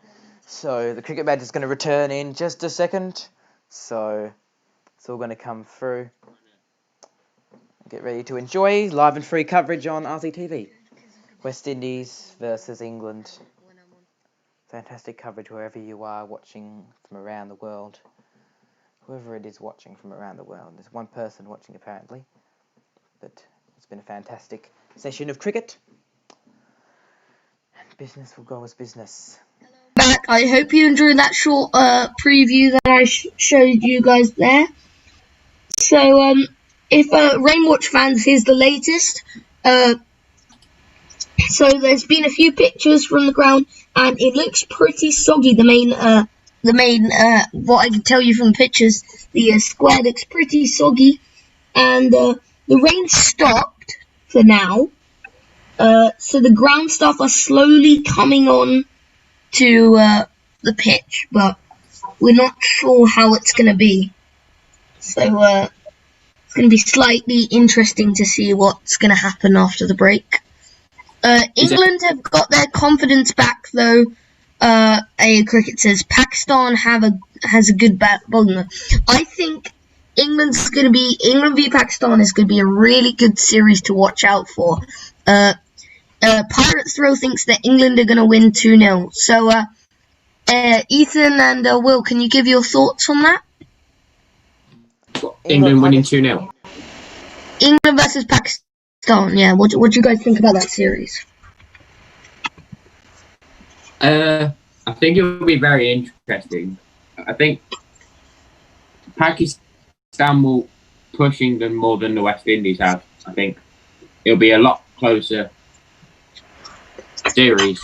So the cricket badge is going to return in just a second. So it's all going to come through. Get ready to enjoy live and free coverage on RCTV. West Indies versus England. Fantastic coverage wherever you are watching from around the world. Whoever it is watching from around the world. There's one person watching apparently. But it's been a fantastic session of cricket. And business will go as business. Back. I hope you enjoyed that short preview that I showed you guys there. So, if Rainwatch fans, here's the latest. So there's been a few pictures from the ground, and it looks pretty soggy. The main, what I can tell you from the pictures, the square looks pretty soggy, and the rain stopped for now. So the ground stuff are slowly coming on to the pitch, but we're not sure how it's going to be. So it's going to be slightly interesting to see what's going to happen after the break. England have got their confidence back, though. A Cricket says Pakistan has a good bowler. I think England v Pakistan is going to be a really good series to watch out for. Pirate Thrill thinks that England are going to win 2-0. So, Ethan and Will, can you give your thoughts on that? England winning 2-0. England versus Pakistan, yeah. What do you guys think about that series? I think it will be very interesting. I think Pakistan will push England more than the West Indies have. I think it'll be a lot closer series.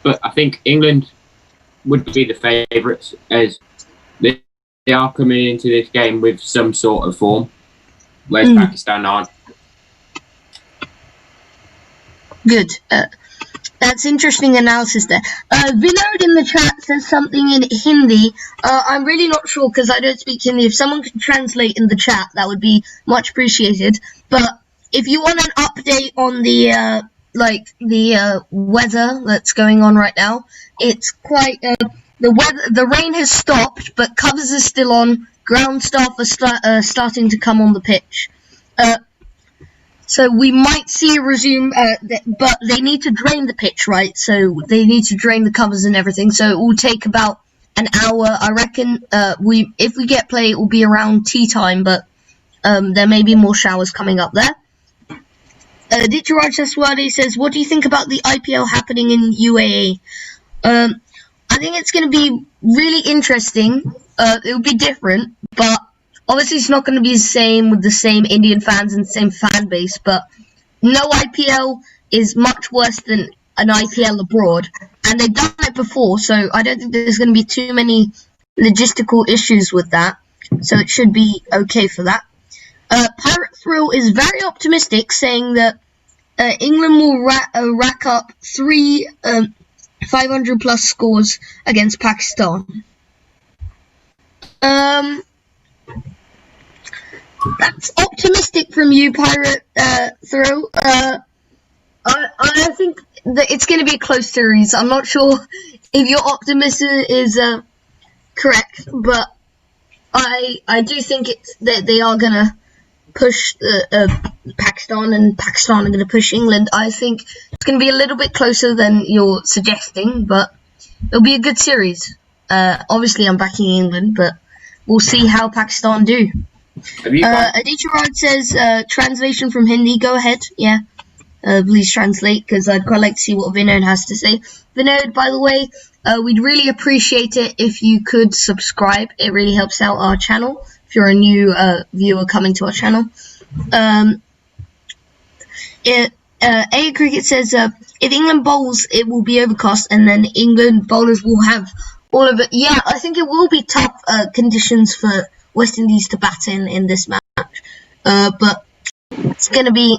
But I think England would be the favourites, as they are coming into this game with some sort of form, whereas Pakistan aren't. Good. That's interesting analysis there. Vinod in the chat says something in Hindi. I'm really not sure because I don't speak Hindi. If someone could translate in the chat, that would be much appreciated. But if you want an update on the weather that's going on right now, it's quite the rain has stopped, but covers are still on. Ground staff are starting to come on the pitch. So we might see a resume, but they need to drain the pitch, right? So they need to drain the covers and everything. So it will take about an hour, I reckon. If we get play, it will be around tea time, but there may be more showers coming up there. Dicharaj Saswadi says, what do you think about the IPL happening in UAE? I think it's going to be really interesting. It will be different, but obviously it's not going to be the same with the same Indian fans and the same fan base, but no IPL is much worse than an IPL abroad, and they've done it before, so I don't think there's going to be too many logistical issues with that, so it should be okay for that. Pirate Thrill is very optimistic, saying that England will rack up 3 500-plus scores against Pakistan. That's optimistic from you, Pirate Thrill. I think that it's going to be a close series. I'm not sure if your optimism is correct, but I do think that they are going to push Pakistan, and Pakistan are going to push England. I think it's going to be a little bit closer than you're suggesting, but it'll be a good series. Obviously, I'm backing England, but we'll see how Pakistan do. Aditya Raj says, translation from Hindi. Go ahead. Yeah. please translate, because I'd quite like to see what Vinod has to say. Vinod, by the way, we'd really appreciate it if you could subscribe. It really helps out our channel if you're a new viewer coming to our channel. A Cricket says, if England bowls, it will be overcast, and then England bowlers will have all of it. Yeah, I think it will be tough conditions for West Indies to bat in this match. But it's gonna be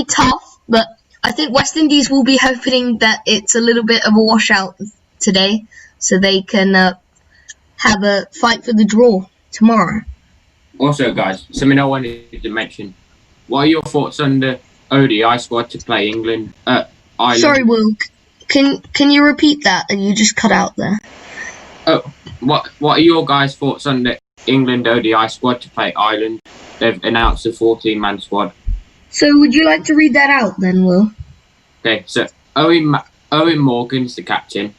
tough. But I think West Indies will be hoping that it's a little bit of a washout today, so they can have a fight for the draw tomorrow. Also, guys, something I wanted to mention. What are your thoughts on the ODI squad to play England? Ireland? Sorry, Will. Can you repeat that? You just cut out there. Oh, what are your guys' thoughts on the England ODI squad to play Ireland? They've announced a 14-man squad. So would you like to read that out then, Will? Okay, so Owen Morgan's the captain,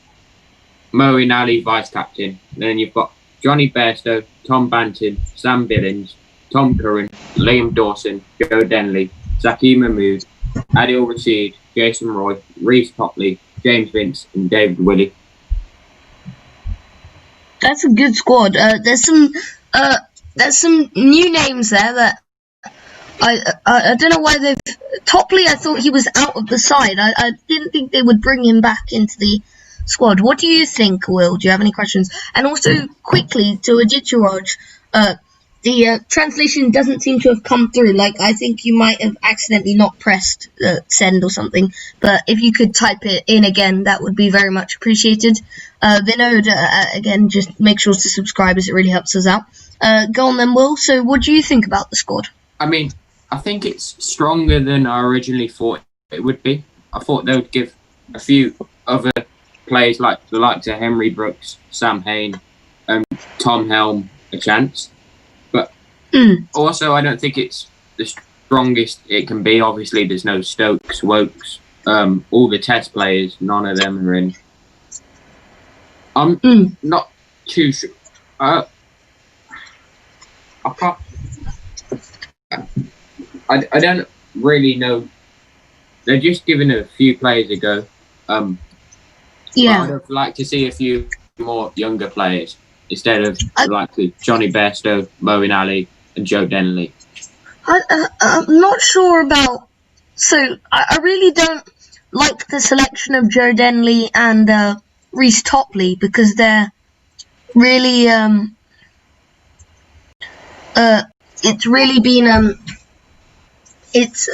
Moeen Ali vice-captain, and then you've got Johnny Bairstow, Tom Banton, Sam Billings, Tom Curran, Liam Dawson, Joe Denley, Zaki Mahmood, Adil Rashid, Jason Roy, Reece Topley, James Vince, and David Willey. That's a good squad. There's some new names there that I don't know why they've. Topley, I thought he was out of the side. I didn't think they would bring him back into the squad. What do you think, Will? Do you have any questions? And also, quickly to Ajit, the translation doesn't seem to have come through. Like, I think you might have accidentally not pressed send or something. But if you could type it in again, that would be very much appreciated. Vinod, again, just make sure to subscribe as it really helps us out. Go on then, Will. So what do you think about the squad? I mean, I think it's stronger than I originally thought it would be. I thought they would give a few other players like the likes of Henry Brooks, Sam Hain, and Tom Helm a chance. But also, I don't think it's the strongest it can be. Obviously, there's no Stokes, Wokes, all the test players, none of them are in. I'm not too sure. I can't. I don't really know. They're just giving a few players a go. Yeah. I'd have liked to see a few more younger players instead of Johnny Bairstow, Moeen Ali, and Joe Denley. I'm not sure about. So I really don't like the selection of Joe Denley and Reece Topley because they're really it's really been it's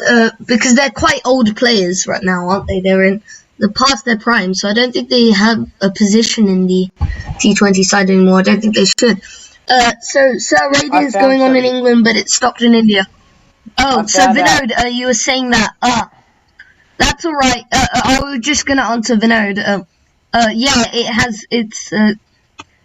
because they're quite old players right now, aren't they? They're in the past their prime, so I don't think they have a position in the T20 side anymore. I don't think they should. So raiding is going on in England, but it's stopped in India. Oh, so Vinod, you were saying that. That's all right. I was just gonna answer Vinod. Yeah, it's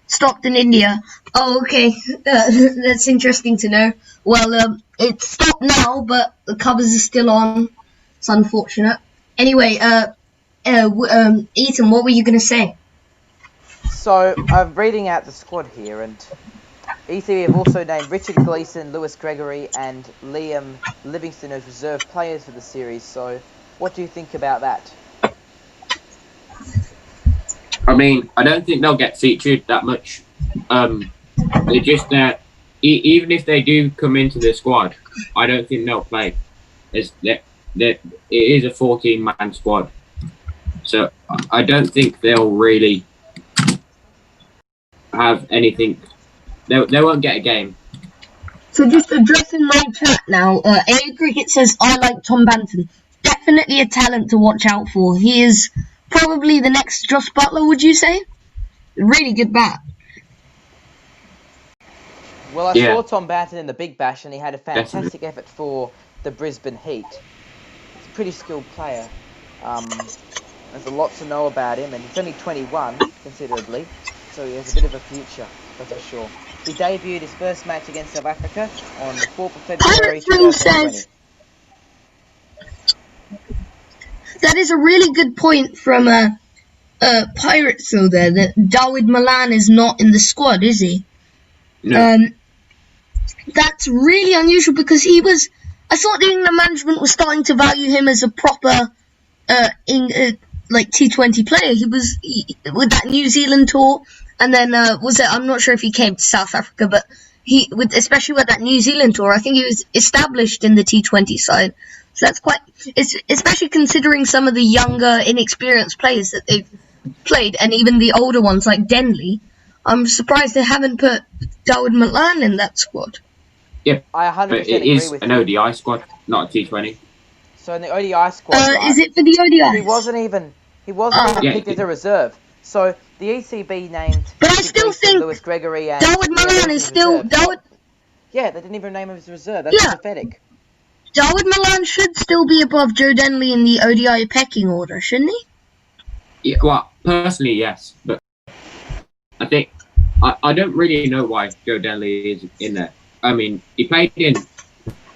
stopped in India. Oh, okay. That's interesting to know. Well, it's stopped now, but the covers are still on. It's unfortunate. Anyway, Ethan, what were you going to say? So, I'm reading out the squad here, and ECB have also named Richard Gleeson, Lewis Gregory, and Liam Livingston as reserve players for the series. So, what do you think about that? I mean, I don't think they'll get featured that much. They're just even if they do come into the squad, I don't think they'll play. It is a 14-man squad, so I don't think they'll really have anything. They won't get a game. So just addressing my chat now, A Cricket says, I like Tom Banton. Definitely a talent to watch out for. He is probably the next Josh Butler, would you say? Really good bat. Well, I saw Tom Banton in the Big Bash, and he had a fantastic effort for the Brisbane Heat. He's a pretty skilled player. There's a lot to know about him, and he's only 21, considerably, so he has a bit of a future, that's for sure. He debuted his first match against South Africa on the 4th of February 2020. That is a really good point from Pirates, though, there, that Dawood Malan is not in the squad, is he? No. That's really unusual because he was I thought the England management was starting to value him as a proper like T20 player. He was with that New Zealand tour, and then I'm not sure if he came to South Africa, but especially with that New Zealand tour, I think he was established in the T20 side. So that's especially considering some of the younger, inexperienced players that they've played, and even the older ones like Denley. I'm surprised they haven't put Dawood Malan in that squad. Yeah, I 100% but it agree is with an you. ODI squad, not a T20. So in the ODI squad, right, is it for the ODI? he wasn't even picked as a reserve. So the ECB named But I still think Lewis Gregory and Dawood Malan is still Dawood. Yeah, they didn't even name him as a reserve. That's pathetic. Dawood Malan should still be above Joe Denley in the ODI pecking order, shouldn't he? Yeah, well, personally, yes, but I think I don't really know why Joe Denley is in there. I mean, did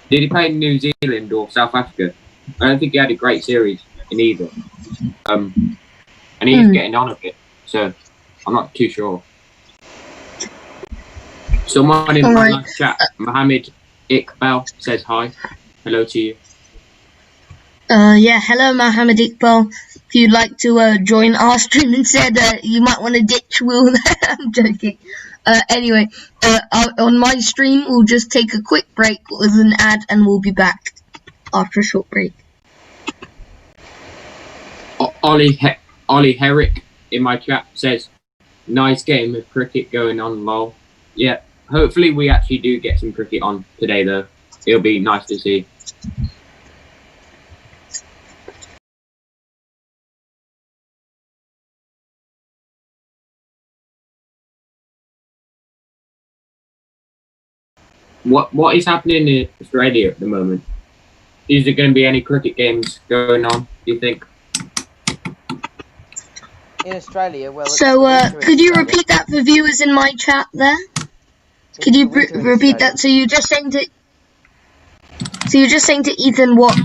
he play in New Zealand or South Africa? I don't think he had a great series in either. And he's getting on a bit, so I'm not too sure. Someone in my live chat, Mohammed Iqbal, says hi. Hello to you. Hello Mohammed Iqbal. If you'd like to join our stream instead, you might want to ditch Will. I'm joking. Anyway, on my stream, we'll just take a quick break with an ad, and we'll be back after a short break. Ollie Herrick in my chat says, nice game of cricket going on, lol. Yeah, hopefully we actually do get some cricket on today, though. It'll be nice to see. What is happening in Australia at the moment? Is there going to be any cricket games going on, do you think? In Australia, well... So, could you repeat that for viewers in my chat there? Could you repeat that? So you're just saying to Ethan what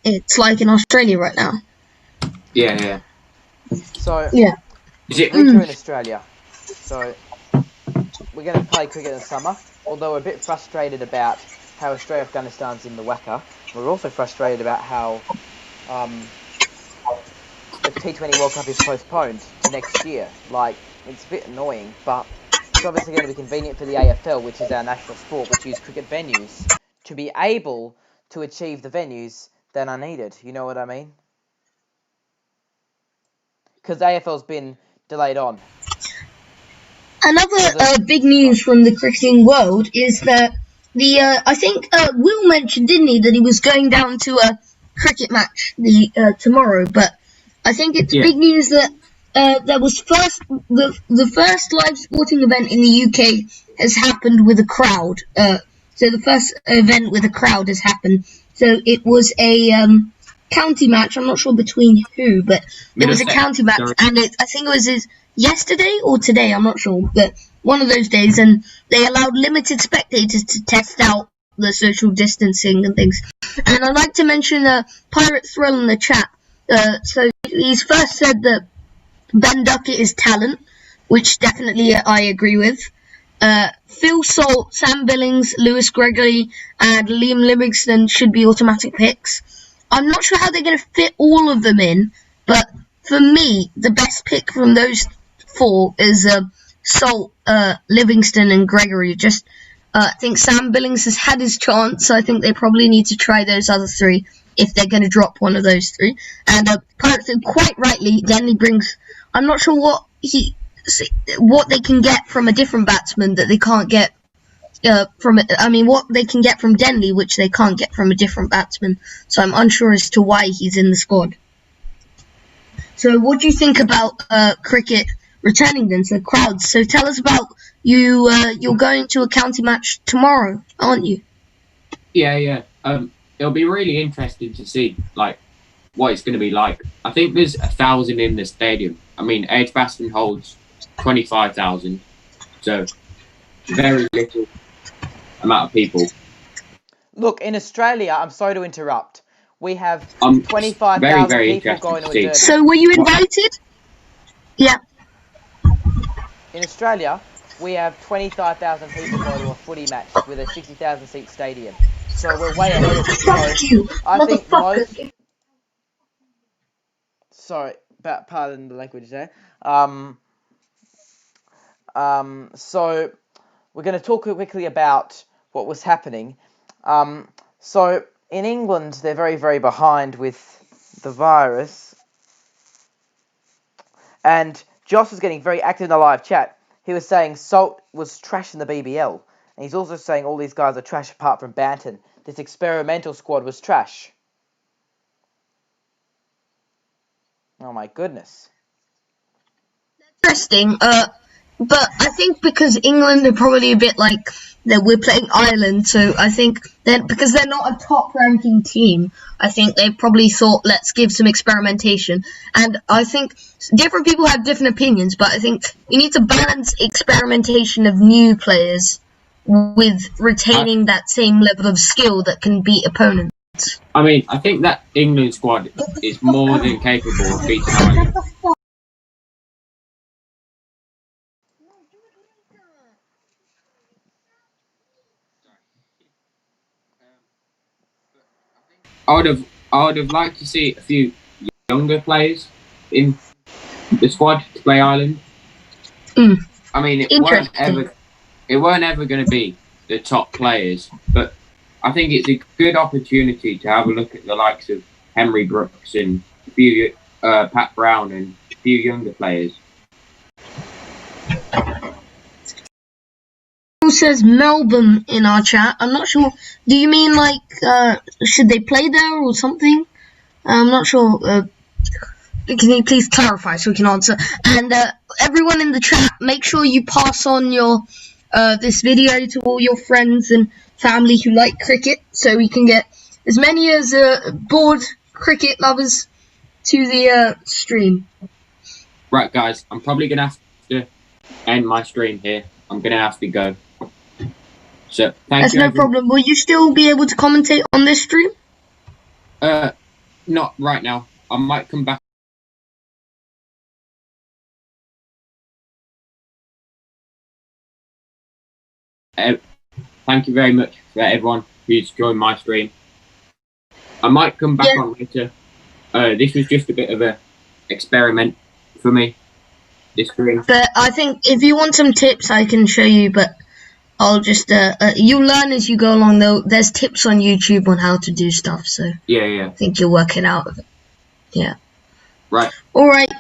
it's like in Australia right now? Yeah. So, yeah. Is it winter in Australia? So, we're going to play cricket in the summer. Although we're a bit frustrated about how Australia-Afghanistan's in the WACA, we're also frustrated about how the T20 World Cup is postponed to next year. Like, it's a bit annoying, but it's obviously going to be convenient for the AFL, which is our national sport, which use cricket venues, to be able to achieve the venues that are needed. You know what I mean? Because the AFL's been delayed on. Another big news from the cricketing world is that I think Will mentioned, didn't he, that he was going down to a cricket match tomorrow, but I think it's big news that there was the first live sporting event in the UK has happened with a crowd. So the first event with a crowd has happened. So it was a county match. I'm not sure between who, but it was a county match, and I think it was yesterday or today, I'm not sure, but one of those days, and they allowed limited spectators to test out the social distancing and things. And I'd like to mention Pirate Thrill in the chat. So he's first said that Ben Duckett is talent, which definitely I agree with. Phil Salt, Sam Billings, Lewis Gregory, and Liam Livingston should be automatic picks. I'm not sure how they're going to fit all of them in, but for me, the best pick from those four is Salt, Livingston, and Gregory. I think Sam Billings has had his chance, so I think they probably need to try those other three if they're going to drop one of those three. And Pirates, quite rightly, Denley brings... I'm not sure what they can get from a different batsman that they can't get what they can get from Denley, which they can't get from a different batsman. So I'm unsure as to why he's in the squad. So what do you think about cricket returning then? So crowds. So tell us about you. You're going to a county match tomorrow, aren't you? Yeah. It'll be really interesting to see what it's going to be like. I think there's 1,000 in the stadium. I mean, Edgbaston holds 25,000, so very little amount of people. Look, in Australia, I'm sorry to interrupt. We have 25,000 people going to a derby. So were you invited? Yeah. In Australia, we have 25,000 people going to a footy match with a 60,000 seat stadium. So we're way ahead of it. Fuck you, I think motherfucker. Sorry, pardon the language there. So we're going to talk quickly about what was happening. So in England, they're very, very behind with the virus. And Josh was getting very active in the live chat. He was saying Salt was trash in the BBL. And he's also saying all these guys are trash apart from Banton. This experimental squad was trash. Oh my goodness. Interesting. But I think because England are probably a bit like that, we're playing Ireland, so I think then because they're not a top-ranking team, I think they probably thought let's give some experimentation. And I think different people have different opinions, but I think you need to balance experimentation of new players with retaining that same level of skill that can beat opponents. I mean, I think that England squad is more than capable of beating Ireland. I would have liked to see a few younger players in the squad to play Ireland. I mean, it weren't ever going to be the top players, but I think it's a good opportunity to have a look at the likes of Henry Brooks and a few Pat Brown and a few younger players. Who says Melbourne in our chat? I'm not sure. Do you mean like should they play there or something? I'm not sure. Can you please clarify so we can answer? And everyone in the chat, make sure you pass on your this video to all your friends and family who like cricket, so we can get as many as bored cricket lovers to the stream. Right, guys, I'm probably going to have to end my stream here. I'm going to have to go. So, thank you. That's no problem. Will you still be able to commentate on this stream? Not right now. I might come back. Thank you very much for everyone who's joined my stream. I might come back on later. This was just a bit of a experiment for me. This stream. But I think if you want some tips, I can show you. But I'll just you'll learn as you go along. Though there's tips on YouTube on how to do stuff. So yeah. I think you'll work it out. Yeah. Right. All right.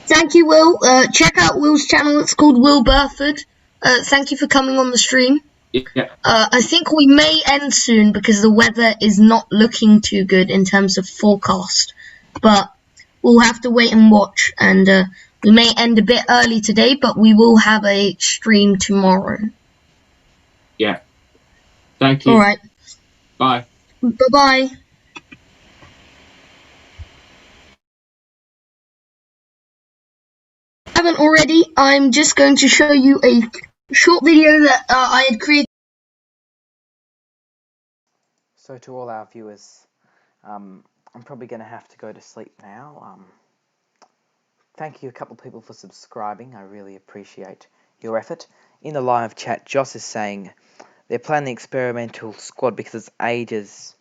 Thank you, Will. Check out Will's channel. It's called Will Burford. Thank you for coming on the stream. Yeah. I think we may end soon because the weather is not looking too good in terms of forecast. But we'll have to wait and watch. And we may end a bit early today, but we will have a stream tomorrow. Yeah. Thank you. All right. Bye. Bye-bye. Haven't already, I'm just going to show you a short video that I had created. So to all our viewers, I'm probably going to have to go to sleep now. Thank you a couple of people for subscribing. I really appreciate your effort. In the live chat, Joss is saying they're playing the experimental squad because it's ages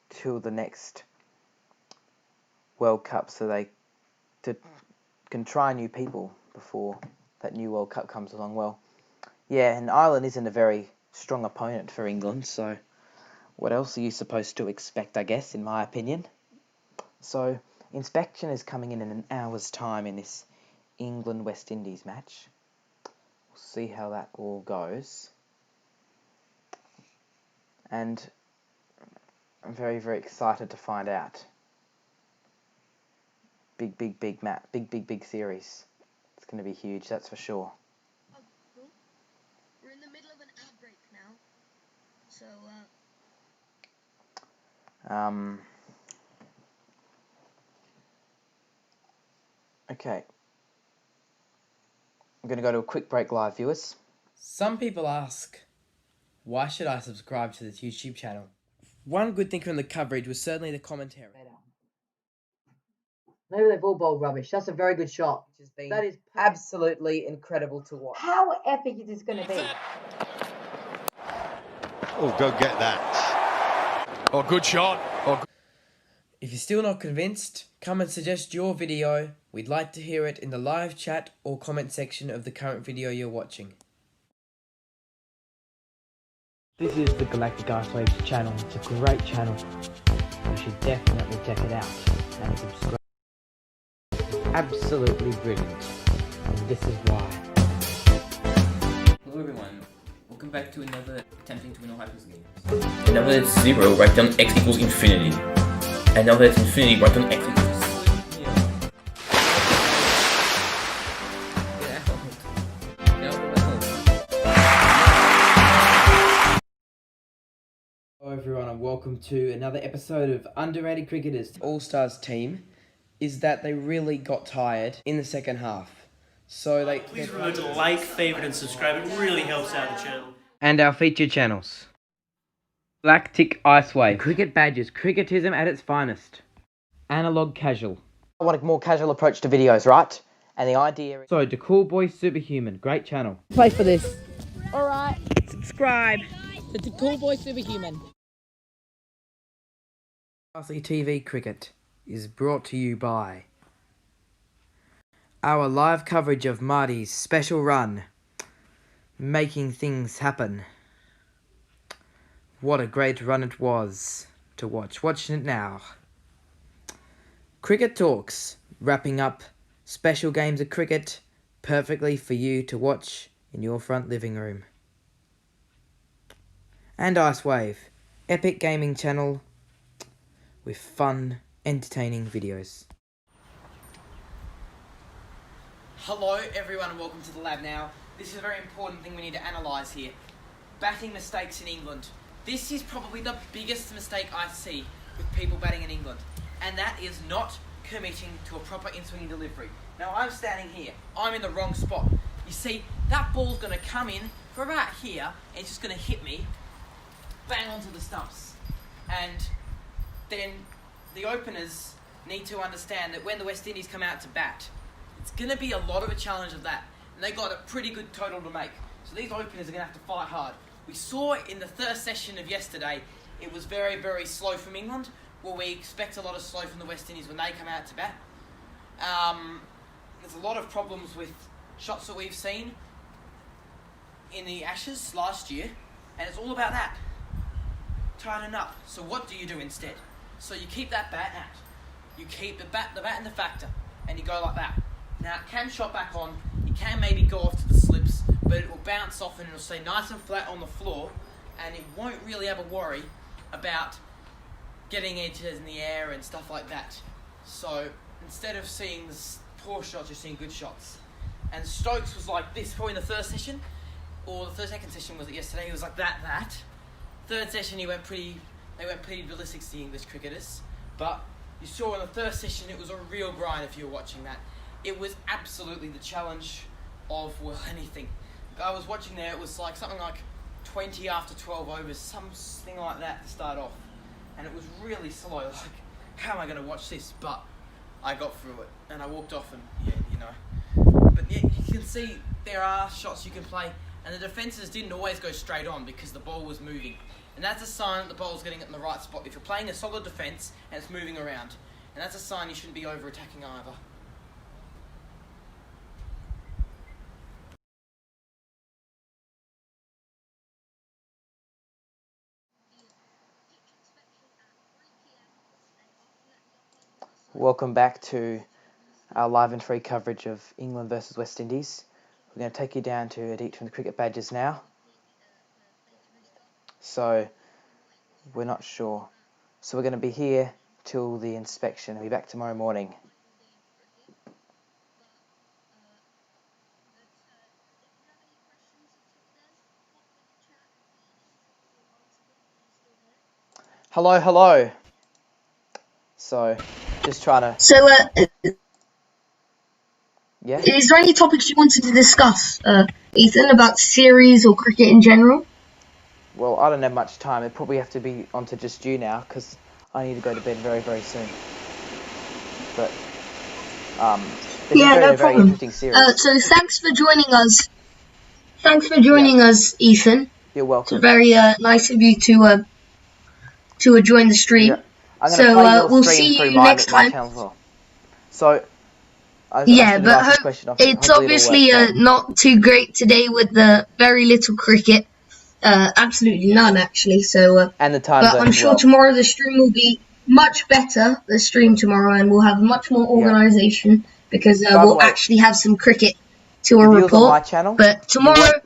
till the next World Cup, so they can try new people before that new World Cup comes along. Well, yeah, and Ireland isn't a very strong opponent for England, so what else are you supposed to expect, I guess, in my opinion? So, inspection is coming in an hour's time in this England-West Indies match. We'll see how that all goes. And I'm very, very excited to find out. Big match, big series. It's going to be huge, that's for sure. We're in the middle of an outbreak now, so Okay. I'm going to go to a quick break live, viewers. Some people ask, why should I subscribe to this YouTube channel? One good thing from the coverage was certainly the commentary. Maybe they've all bowled rubbish. That's a very good shot. That is absolutely incredible to watch. How epic is this going to be? Oh, go get that. Oh, good shot. Oh, If you're still not convinced, come and suggest your video. We'd like to hear it in the live chat or comment section of the current video you're watching. This is the Galactic Ice Waves channel. It's a great channel. You should definitely check it out and subscribe. Absolutely brilliant. And this is why. Hello everyone, welcome back to another attempting to win all hypers game. And now that it's 0, write down x equals infinity. And now that it's infinity, write down x equals... Hello everyone and welcome to another episode of Underrated Cricketers. All-Stars team is that they really got tired in the second half. So they... Please remember to like, favorite and subscribe. It really helps out the channel. And our featured channels. Galactic Ice Wave. Cricket badges. Cricketism at its finest. Analog casual. I want a more casual approach to videos, right? And the idea is... So, the Cool Boy Superhuman. Great channel. Play for this. Alright, subscribe to the Cool Boy Superhuman. Classy TV Cricket is brought to you by our live coverage of Marty's special run, making things happen. What a great run it was to watch. Watching it now. Cricket Talks, wrapping up special games of cricket perfectly for you to watch in your front living room. And Ice Wave, epic gaming channel with fun, entertaining videos. Hello everyone and welcome to the lab now. This is a very important thing we need to analyse here. Batting mistakes in England. This is probably the biggest mistake I see with people batting in England. And that is not committing to a proper in-swinging delivery. Now I'm standing here. I'm in the wrong spot. You see, that ball's going to come in for about here and it's just going to hit me bang onto the stumps. And then the openers need to understand that when the West Indies come out to bat, it's going to be a lot of a challenge of that. And they got a pretty good total to make. So these openers are going to have to fight hard. We saw in the first session of yesterday, it was very, very slow from England. Well, we expect a lot of slow from the West Indies when they come out to bat. There's a lot of problems with shots that we've seen in the Ashes last year. And it's all about that. Tighten up. So what do you do instead? So you keep that bat out. You keep the bat in the factor. And you go like that. Now it can shot back on. It can maybe go off to the slips. But it will bounce off and it'll stay nice and flat on the floor. And it won't really have a worry about getting edges in the air and stuff like that. So instead of seeing the poor shots, you're seeing good shots. And Stokes was like this probably in the first session. Or the second session was it yesterday. He was like that. Third session they went pretty realistic to the English cricketers. But you saw in the first session it was a real grind if you were watching that. It was absolutely the challenge of, well, anything. I was watching there, it was like something like 20 after 12 overs, something like that to start off. And it was really slow, like, how am I going to watch this? But I got through it, and I walked off and, yeah, you know. But yeah, you can see there are shots you can play, and the defences didn't always go straight on because the ball was moving. And that's a sign that the ball's getting it in the right spot. If you're playing a solid defence and it's moving around, and that's a sign you shouldn't be over-attacking either. Welcome back to our live and free coverage of England versus West Indies. We're going to take you down to a deep from the cricket badges now. So, we're not sure. So we're going to be here till the inspection. We'll be back tomorrow morning. Hello. So, just trying to... So, yeah? is there any topics you wanted to discuss, Ethan, about series or cricket in general? Well, I don't have much time. It probably have to be on to just you now, because I need to go to bed very, very soon. But, it's Yeah, a very, no very problem. interesting series. So thanks for joining us. Thanks for joining us, Ethan. You're welcome. It's very nice of you to join the stream. Yeah. I'm gonna So play your we'll stream see through you my next time. channel as well. So I Yeah, should have but asked this question off. it's Hopefully it'll obviously work. not too great today with the very little cricket. Absolutely none, actually. So, And the time but zone I'm as sure well. tomorrow the stream will be much better. The stream tomorrow, and we'll have much more organisation because By the we'll way, actually have some cricket to the a viewers on my report. channel, But tomorrow,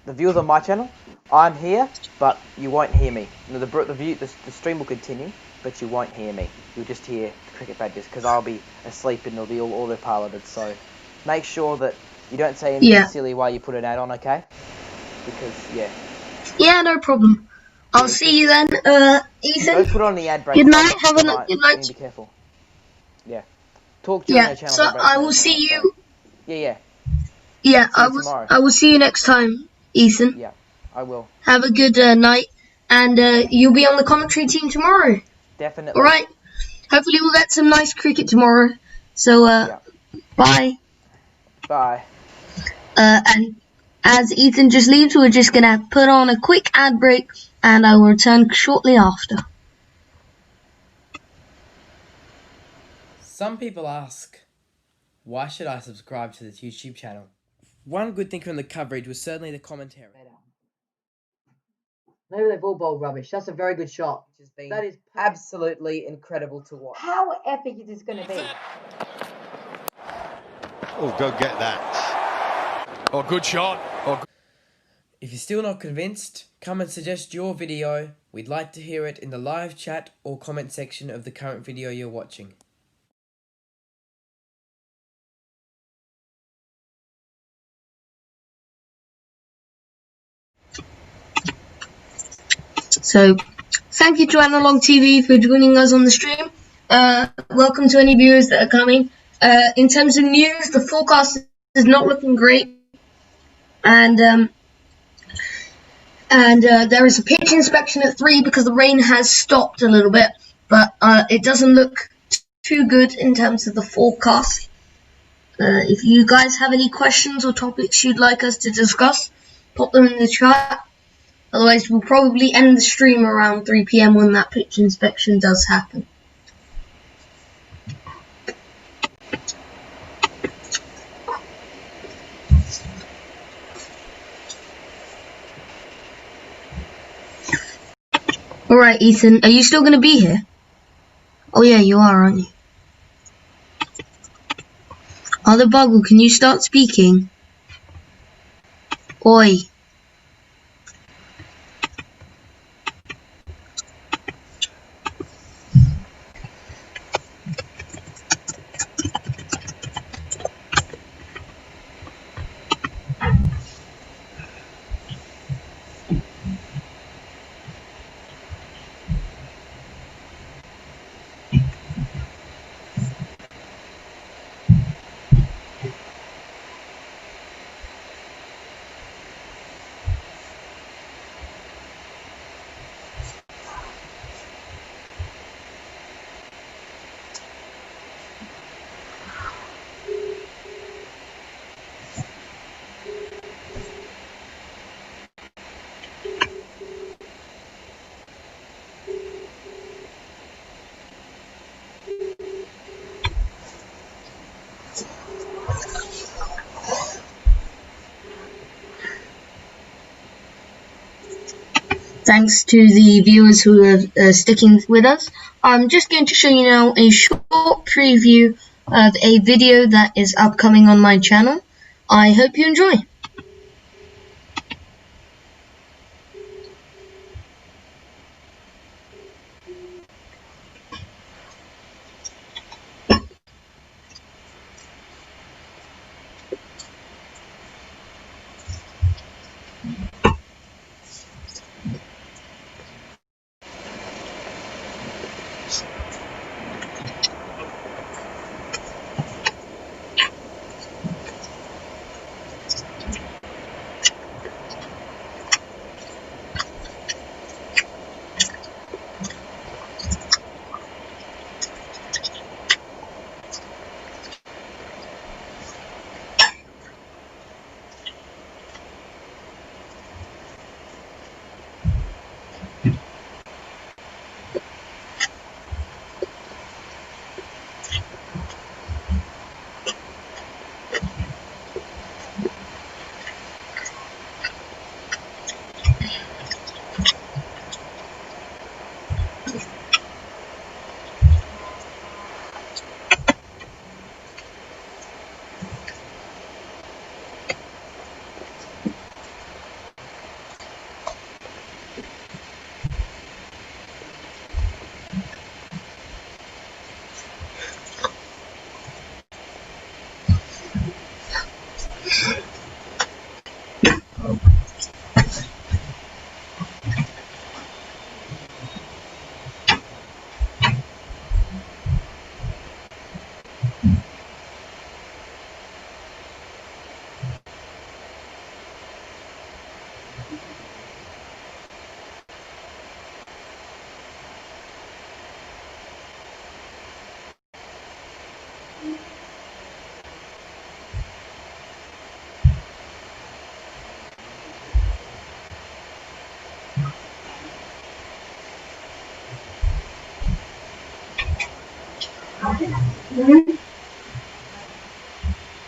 the viewers on my channel, I'm here, but you won't hear me. The stream will continue, but you won't hear me. You'll just hear cricket badges because I'll be asleep and it'll be all auto-piloted. So make sure that you don't say anything silly while you put an ad on, okay? Because yeah, no problem. I'll see you then, Ethan. Don't put on the ad break. Good night. Have a good night. Be careful. Yeah. Talk during your channel. So I will see you. Yeah. Yeah, Tomorrow. I will see you next time, Ethan. Yeah, I will. Have a good night, and you'll be on the commentary team tomorrow. Definitely. All right. Hopefully we'll get some nice cricket tomorrow. So bye. Bye. And as Ethan just leaves, we're just gonna put on a quick ad break, and I will return shortly after. Some people ask, why should I subscribe to this YouTube channel? One good thing from the coverage was certainly the commentary. Maybe they've all bowled rubbish. That's a very good shot. That is absolutely incredible to watch. How epic is this going to be? Oh, go get that. Oh, good shot. Oh, If you're still not convinced, come and suggest your video. We'd like to hear it in the live chat or comment section of the current video you're watching. So, thank you to Analog TV for joining us on the stream. Welcome to any viewers that are coming. In terms of news, the forecast is not looking great, and there is a pitch inspection at 3 because the rain has stopped a little bit, but it doesn't look too good in terms of the forecast. If you guys have any questions or topics you'd like us to discuss, pop them in the chat. Otherwise, we'll probably end the stream around 3 PM when that pitch inspection does happen. Alright, Ethan, are you still going to be here? Oh yeah, you are, aren't you? Other Buggle, can you start speaking? Oi. Thanks to the viewers who are sticking with us. I'm just going to show you now a short preview of a video that is upcoming on my channel. I hope you enjoy.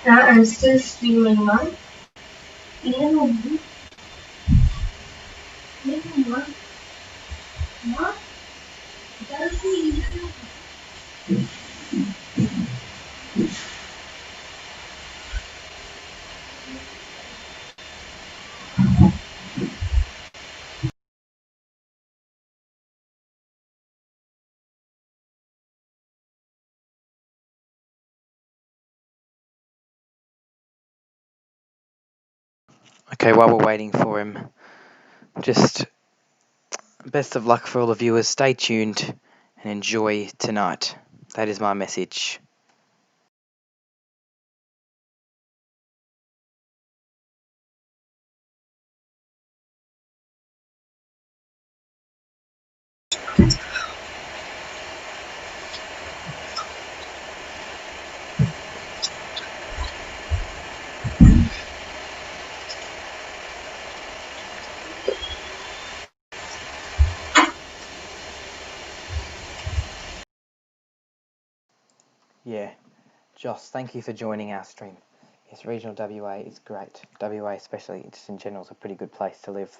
I'm still streaming live. What? Okay, while we're waiting for him, just best of luck for all the viewers. Stay tuned and enjoy tonight. That is my message. Yeah, Joss, thank you for joining our stream. Yes, regional WA is great. WA especially, just in general, is a pretty good place to live.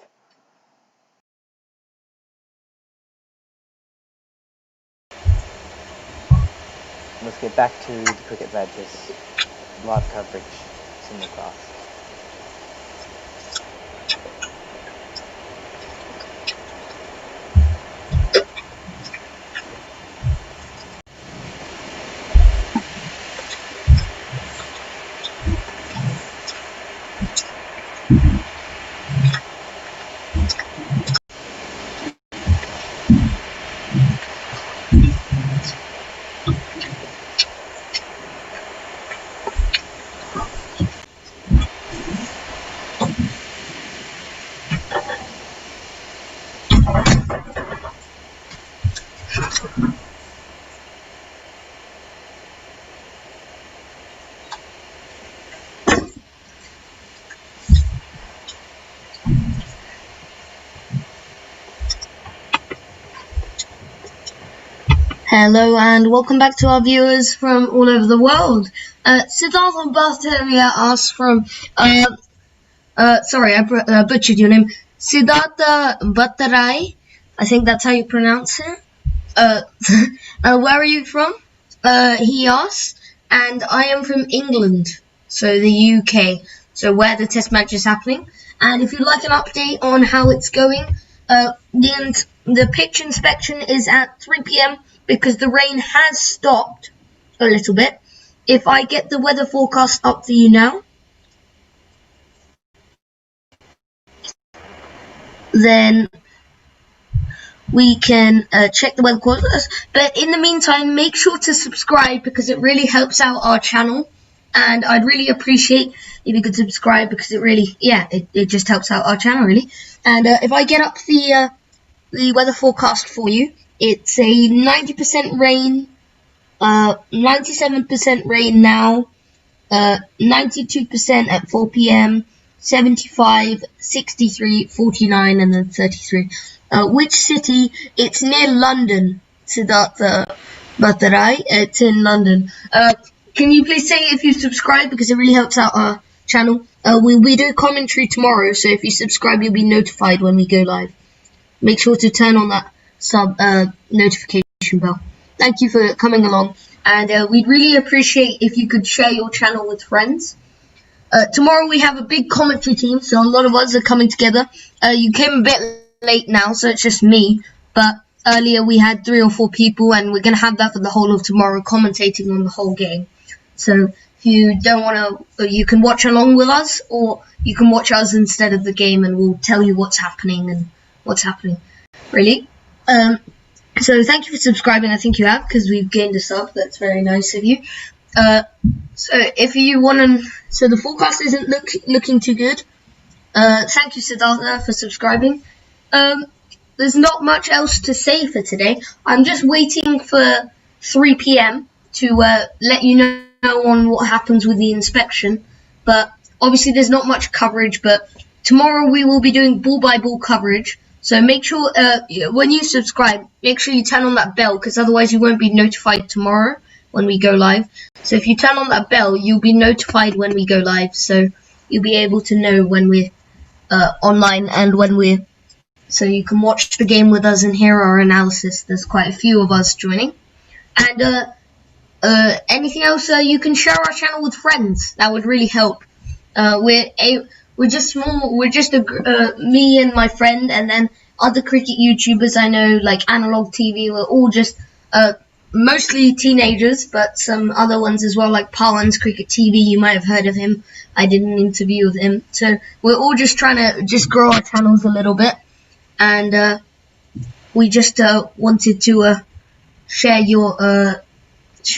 Let's get back to the cricket badges. Live coverage, single class. Hello and welcome back to our viewers from all over the world. Siddhartha Bhattacharya asks from, sorry, I butchered your name. Siddhartha Bhattarai, I think that's how you pronounce it. Where are you from? He asks, and I am from England, so the UK, so where the test match is happening. And if you'd like an update on how it's going, the pitch inspection is at 3 PM because the rain has stopped a little bit. If I get the weather forecast up for you now, then we can check the weather forecast. But in the meantime, make sure to subscribe because it really helps out our channel. And I'd really appreciate if you could subscribe because it really, it just helps out our channel really. And if I get up the weather forecast for you, it's a 90% rain, 97% rain now, 92% at 4 PM, 75, 63, 49, and then 33. Which city? It's near London, Siddhartha Bhattarai. It's in London. Can you please say if you subscribe because it really helps out our channel. We do commentary tomorrow, so if you subscribe, you'll be notified when we go live. Make sure to turn on that notification bell. Thank you for coming along, and we'd really appreciate if you could share your channel with friends. Tomorrow we have a big commentary team, so a lot of us are coming together. You came a bit late now, so it's just me, but earlier we had 3 or 4 people, and we're going to have that for the whole of tomorrow, commentating on the whole game. So if you don't want to, you can watch along with us, or you can watch us instead of the game, and we'll tell you what's happening and what's happening, really. So thank you for subscribing. I think you have, because we've gained a sub. That's very nice of you. So if you want to, so the forecast isn't looking too good. Thank you, Siddhartha, for subscribing. There's not much else to say for today. I'm just waiting for 3 PM to let you know on what happens with the inspection. But obviously there's not much coverage, but tomorrow we will be doing ball-by-ball coverage. So make sure, when you subscribe, make sure you turn on that bell, because otherwise you won't be notified tomorrow when we go live. So if you turn on that bell, you'll be notified when we go live. So you'll be able to know when we're online and when we're... So you can watch the game with us and hear our analysis. There's quite a few of us joining. And anything else, you can share our channel with friends. That would really help. We're just small. We're just me and my friend, and then other cricket YouTubers I know, like Analog TV. We're all just mostly teenagers, but some other ones as well, like Parlin's Cricket TV. You might have heard of him. I did an interview with him. So we're all just trying to just grow our channels a little bit, and we just wanted to share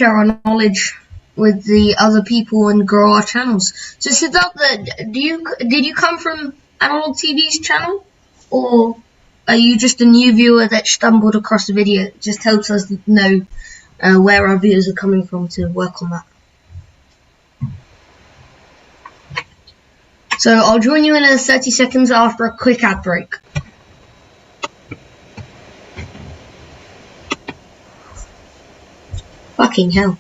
our knowledge with the other people and grow our channels. So Siddhartha, did you come from Analog TV's channel, or are you just a new viewer that stumbled across the video? It just helps us know where our viewers are coming from to work on that. So I'll join you in 30 seconds after a quick ad break. Fucking hell.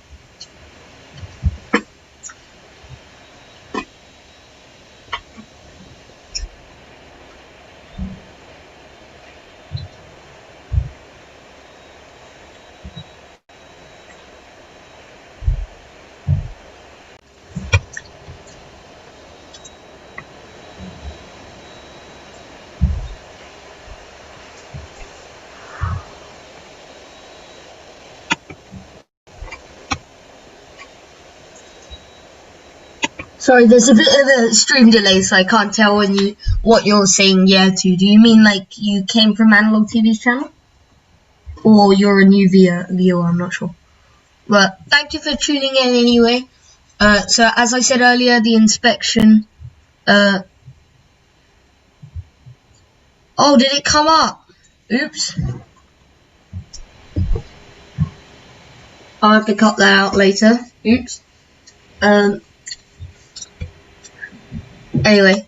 Sorry, there's a bit of a stream delay, so I can't tell what you're saying yeah to. Do you mean like you came from Analog TV's channel? Or you're a new viewer, I'm not sure. But thank you for tuning in anyway. So as I said earlier, the inspection... oh, did it come up? Oops. I'll have to cut that out later. Oops. Anyway.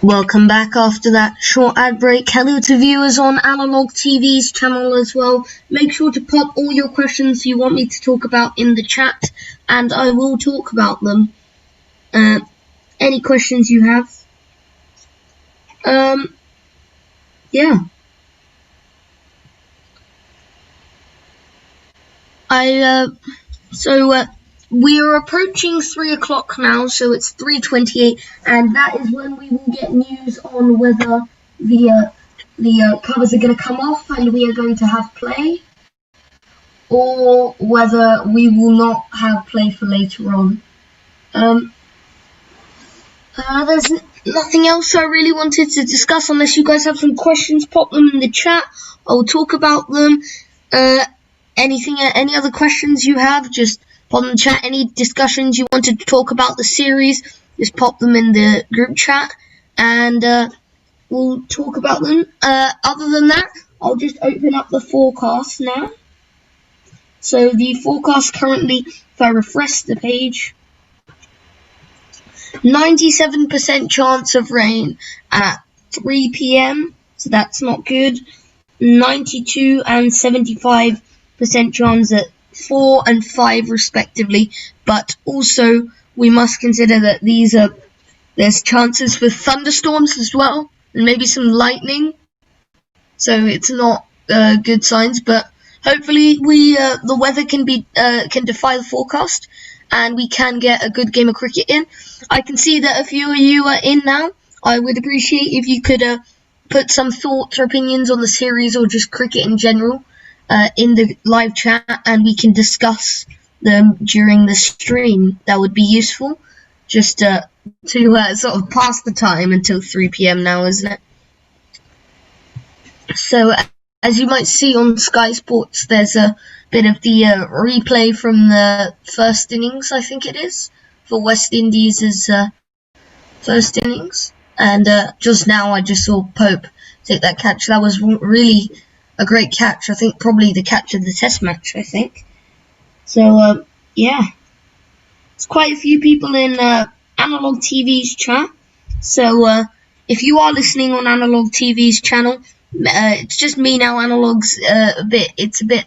Welcome back after that short ad break. Hello to viewers on Analog TV's channel as well. Make sure to pop all your questions you want me to talk about in the chat, and I will talk about them. Any questions you have? Yeah. We are approaching 3 o'clock now, so it's 3:28, and that is when we will get news on whether the covers are going to come off and we are going to have play, or whether we will not have play for later on. There's nothing else I really wanted to discuss. Unless you guys have some questions, pop them in the chat. I'll talk about them. Any other questions you have, just pop them in the chat. Any discussions you wanted to talk about the series, just pop them in the group chat, and we'll talk about them. Other than that, I'll just open up the forecast now. So the forecast currently, if I refresh the page, 97% chance of rain at 3 p.m, so that's not good. 92 and 75% chance at 4 and 5 respectively, but also we must consider that there's chances for thunderstorms as well, and maybe some lightning, so it's not good signs, but hopefully the weather can defy the forecast, and we can get a good game of cricket in. I can see that a few of you are in now. I would appreciate if you could put some thoughts or opinions on the series or just cricket in general in the live chat, and we can discuss them during the stream. That would be useful, just to sort of pass the time until 3 p.m. now, isn't it? So, as you might see on Sky Sports, there's a bit of the replay from the first innings, I think it is, for West Indies' first innings. And just now I just saw Pope take that catch. That was really a great catch. I think probably the catch of the test match, I think. So, yeah. There's quite a few people in Analog TV's chat. So, if you are listening on Analog TV's channel, it's just me now. Analog's it's a bit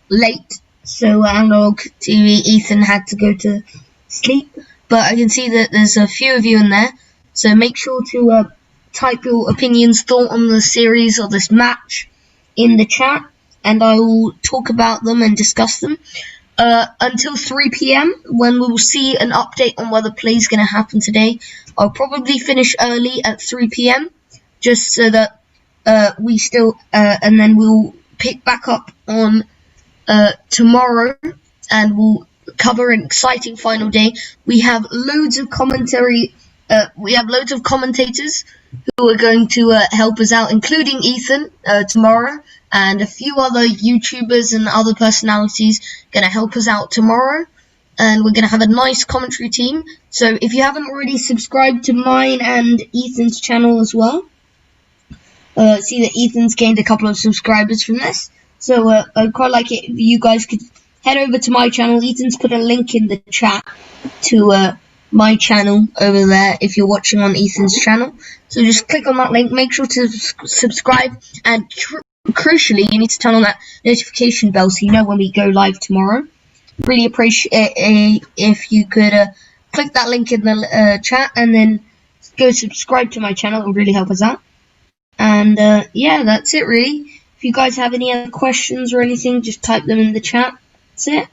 late. So, Analog TV, Ethan had to go to sleep. But I can see that there's a few of you in there. So make sure to type your opinions, thought on the series or this match in the chat, and I will talk about them and discuss them. until 3 p.m. when we will see an update on whether play is going to happen today. I'll probably finish early at 3 p.m. just so that we still and then we'll pick back up on tomorrow and we'll cover an exciting final day. We have loads of commentary. We have loads of commentators who are going to help us out, including Ethan tomorrow, and a few other YouTubers and other personalities going to help us out tomorrow. And we're going to have a nice commentary team. So if you haven't already subscribed to mine and Ethan's channel as well, see that Ethan's gained a couple of subscribers from this. So I'd quite like it if you guys could head over to my channel. Ethan's put a link in the chat to my channel over there if you're watching on Ethan's channel. So just click on that link, make sure to subscribe, and crucially, you need to turn on that notification bell so you know when we go live tomorrow. Really appreciate if you could click that link in the chat and then go subscribe to my channel. It would really help us out. And yeah, that's it really. If you guys have any other questions or anything, just type them in the chat. That's it.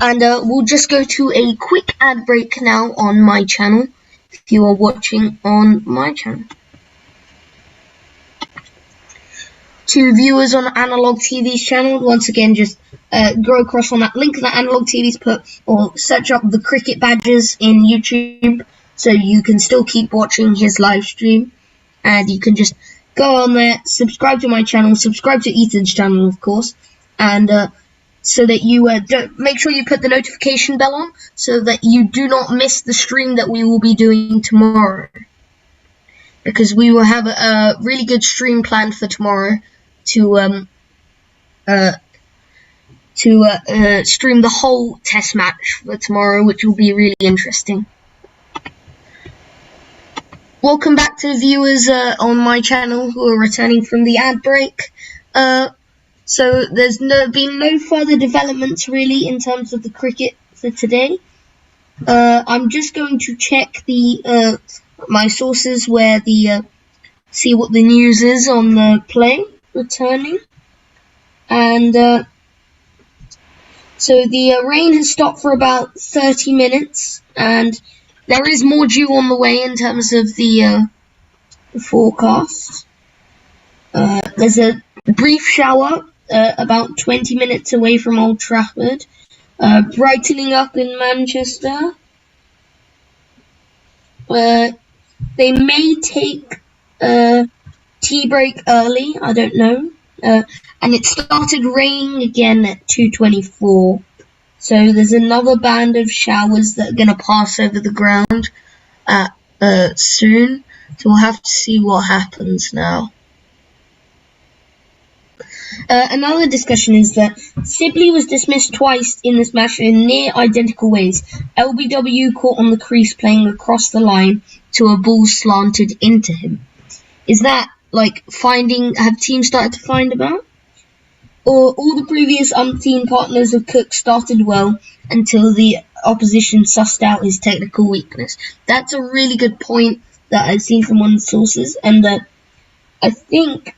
And we'll just go to a quick ad break now on my channel, if you are watching on my channel. To viewers on Analog TV's channel, once again, just go across on that link that Analog TV's put, or search up the cricket badges in YouTube, so you can still keep watching his live stream. And you can just go on there, subscribe to my channel, subscribe to Ethan's channel, of course, and so that you don't, make sure you put the notification bell on so that you do not miss the stream that we will be doing tomorrow. Because we will have a really good stream planned for tomorrow to stream the whole test match for tomorrow, which will be really interesting. Welcome back to the viewers on my channel who are returning from the ad break. So there's been no further developments really in terms of the cricket for today. I'm just going to check the my sources where the see what the news is on the play returning, and so the rain has stopped for about 30 minutes, and there is more dew on the way in terms of the forecast. There's a brief shower about 20 minutes away from Old Trafford, brightening up in Manchester. They may take tea break early, I don't know. And it started raining again at 2:24. So there's another band of showers that are going to pass over the ground soon. So we'll have to see what happens now. Another discussion is that Sibley was dismissed twice in this match in near identical ways. LBW caught on the crease playing across the line to a ball slanted into him. Is that like have teams started to find about? Or all the previous umpteen partners of Cook started well until the opposition sussed out his technical weakness? That's a really good point that I've seen from one of the sources, and I think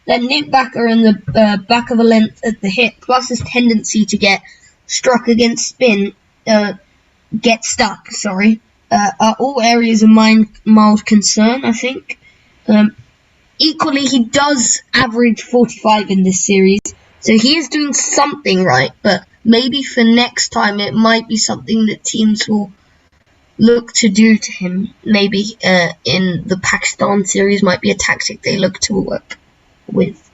that nip backer and the back of a length at the hip, plus his tendency to get struck against spin, get stuck, are all areas of mild concern, I think. Equally, he does average 45 in this series, so he is doing something right, but maybe for next time it might be something that teams will look to do to him. Maybe in the Pakistan series might be a tactic they look to work with.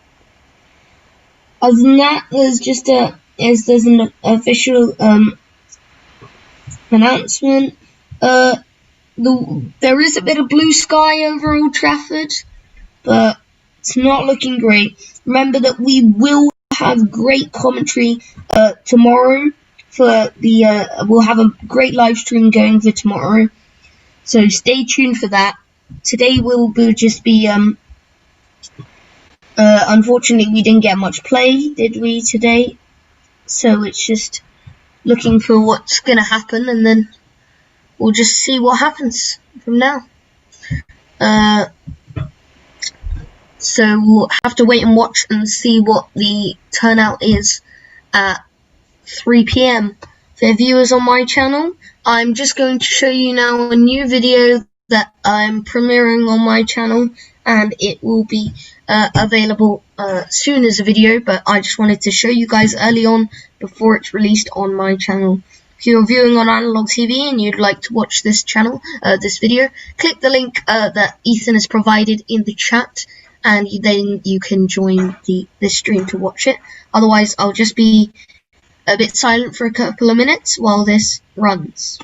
Other than that, there's just there's an official announcement. There is a bit of blue sky over Old Trafford, but it's not looking great. Remember that we will have great commentary tomorrow for the we'll have a great live stream going for tomorrow, so stay tuned for that. Today will just be unfortunately we didn't get much play, did we, today? So it's just looking for what's gonna happen, and then we'll just see what happens from now. So we'll have to wait and watch and see what the turnout is at 3 p.m. For viewers on my channel, I'm just going to show you now a new video that I'm premiering on my channel, and it will be available soon as a video, but I just wanted to show you guys early on before it's released on my channel. If you're viewing on Analog TV and you'd like to watch this channel, this video, click the link that Ethan has provided in the chat, and then you can join this stream to watch it. Otherwise, I'll just be a bit silent for a couple of minutes while this runs.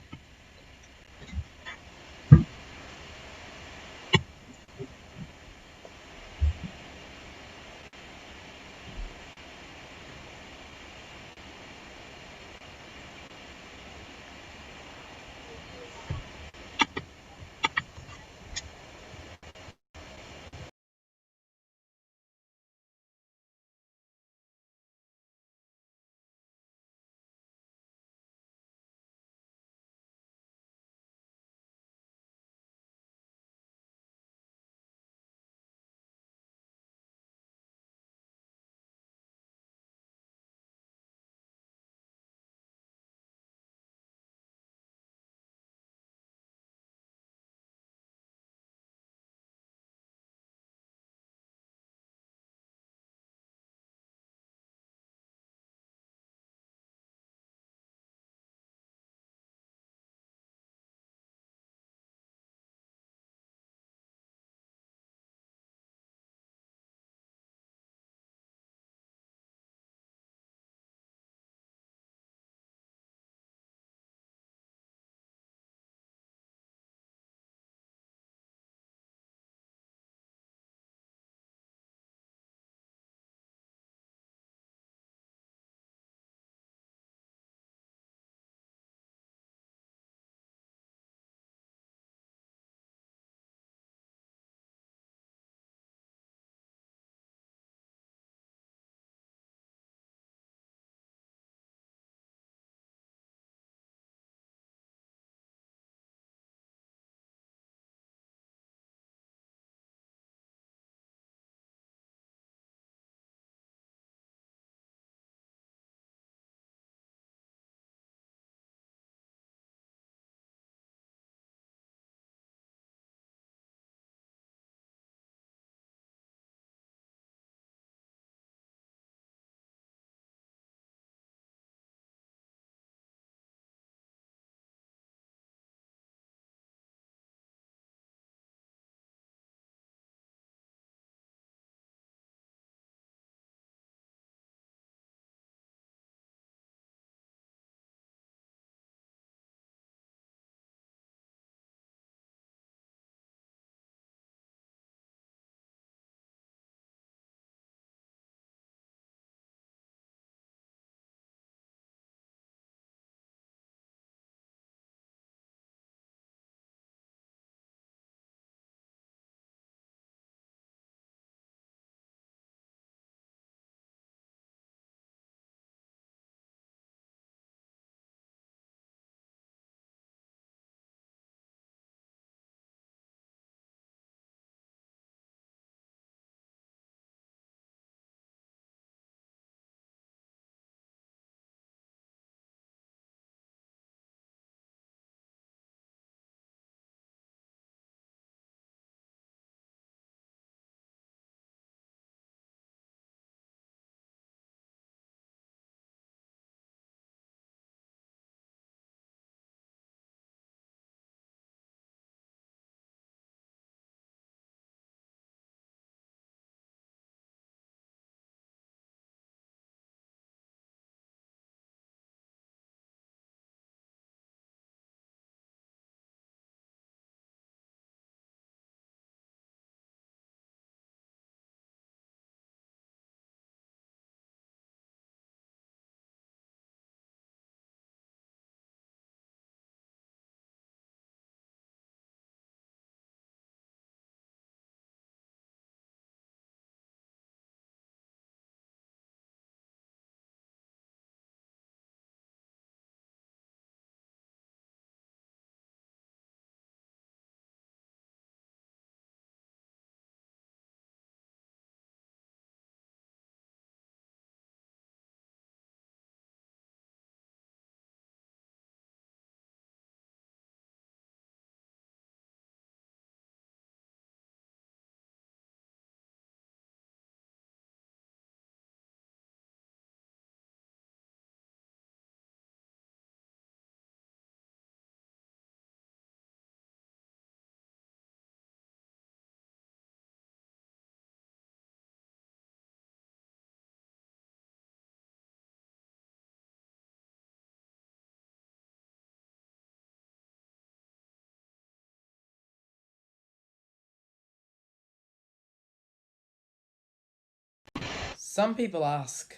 Some people ask,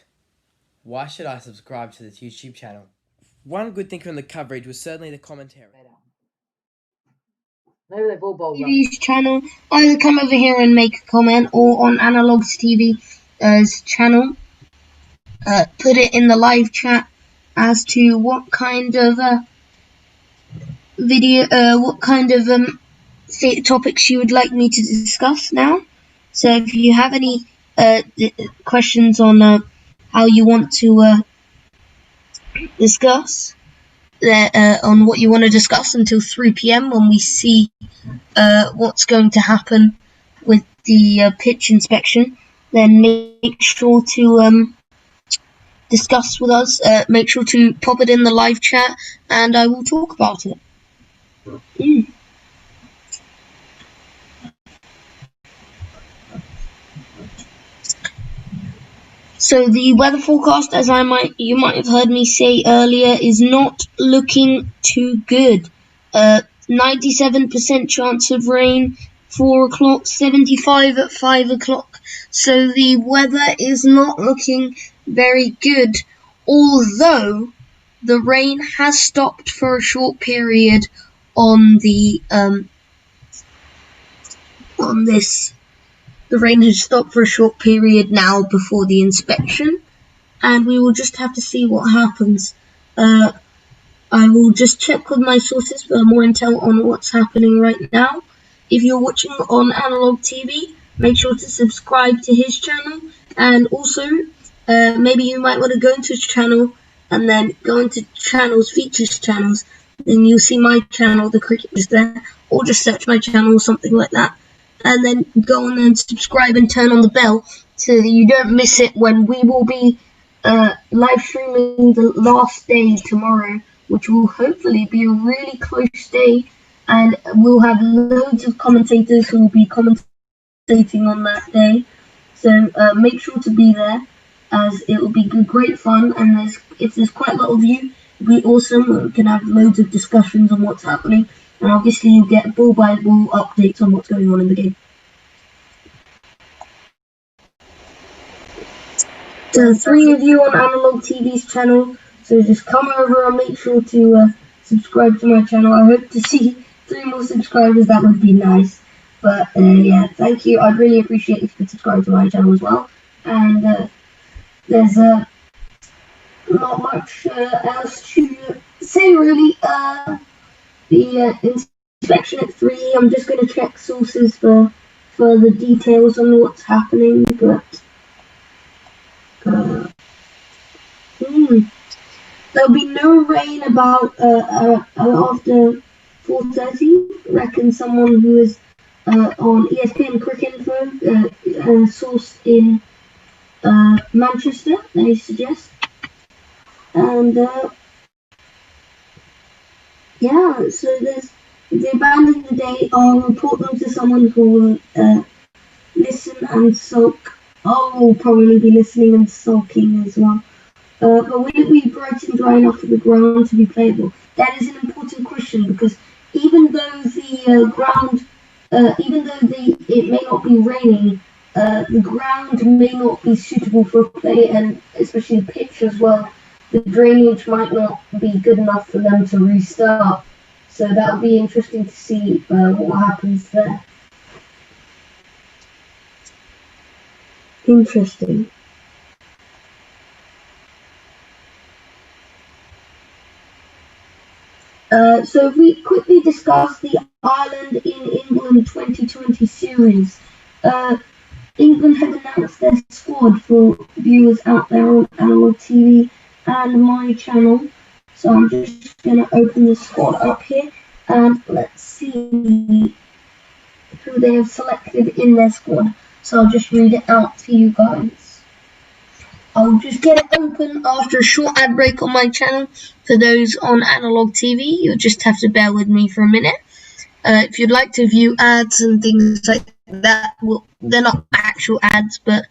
why should I subscribe to this YouTube channel? One good thing from the coverage was certainly the commentary. Maybe they've all bowled rubbish. TV's channel. Either come over here and make a comment, or on Analogs TV's channel, put it in the live chat as to what kind of what kind of topics you would like me to discuss now. So if you have any questions on how you want to discuss, on what you want to discuss until 3 p.m. when we see what's going to happen with the pitch inspection, then make sure to discuss with us. Make sure to pop it in the live chat, and I will talk about it. So the weather forecast, as you might have heard me say earlier, is not looking too good. 97% chance of rain, 4 o'clock, 75 at 5 o'clock. So the weather is not looking very good, although the rain has stopped for a short period on the The rain has stopped for a short period now before the inspection, and we will just have to see what happens. I will just check with my sources for more intel on what's happening right now. If you're watching on Analog TV, make sure to subscribe to his channel, and also maybe you might want to go into his channel and then go into channels, features channels, and you'll see my channel, The Cricket is there, or just search my channel or something like that, and then go on and subscribe and turn on the bell so that you don't miss it when we will be live streaming the last day tomorrow, which will hopefully be a really close day, and we'll have loads of commentators who will be commentating on that day. So make sure to be there, as it will be great fun, and if there's quite a lot of you, it'll be awesome. We can have loads of discussions on what's happening, and obviously you'll get ball by ball updates on what's going on in the game. So 3 of you on Analog TV's channel, so just come over and make sure to subscribe to my channel. I hope to see 3 more subscribers. That would be nice. But yeah, thank you. I'd really appreciate if you could subscribe to my channel as well. And there's not much else to say really. The inspection at 3, I'm just going to check sources for further details on what's happening, but there'll be no rain about after 4:30. Reckon someone who is on ESPN Cricket Info, source in Manchester, they suggest. And yeah, so they abandon the day. I'll report them to someone who will listen and sulk. I will probably be listening and sulking as well. But will it be bright and dry enough for the ground to be playable? That is an important question, because even though the ground, it may not be raining, the ground may not be suitable for play, and especially the pitch as well. The drainage might not be good enough for them to restart. So that will be interesting to see what happens there. Interesting. So if we quickly discuss the Ireland in England 2020 series. England have announced their squad for viewers out there on Analog TV and my channel. So I'm just going to open the squad up here, and let's see who they have selected in their squad. So I'll just read it out to you guys. I'll just get it open after a short ad break on my channel. For those on Analog TV, you'll just have to bear with me for a minute. If you'd like to view ads and things like that, well, they're not actual ads, but,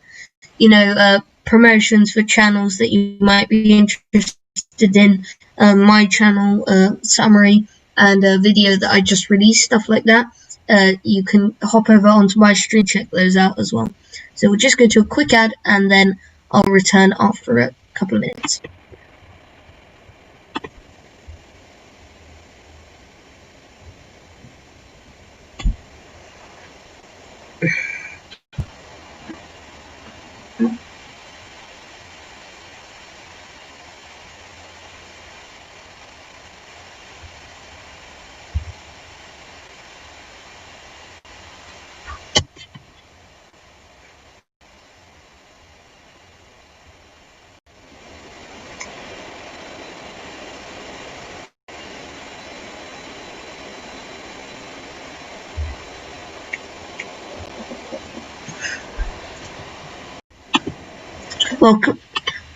you know, promotions for channels that you might be interested in, my channel, summary, and a video that I just released, stuff like that. You can hop over onto my stream, check those out as well. So we'll just go to a quick ad, and then I'll return after a couple of minutes.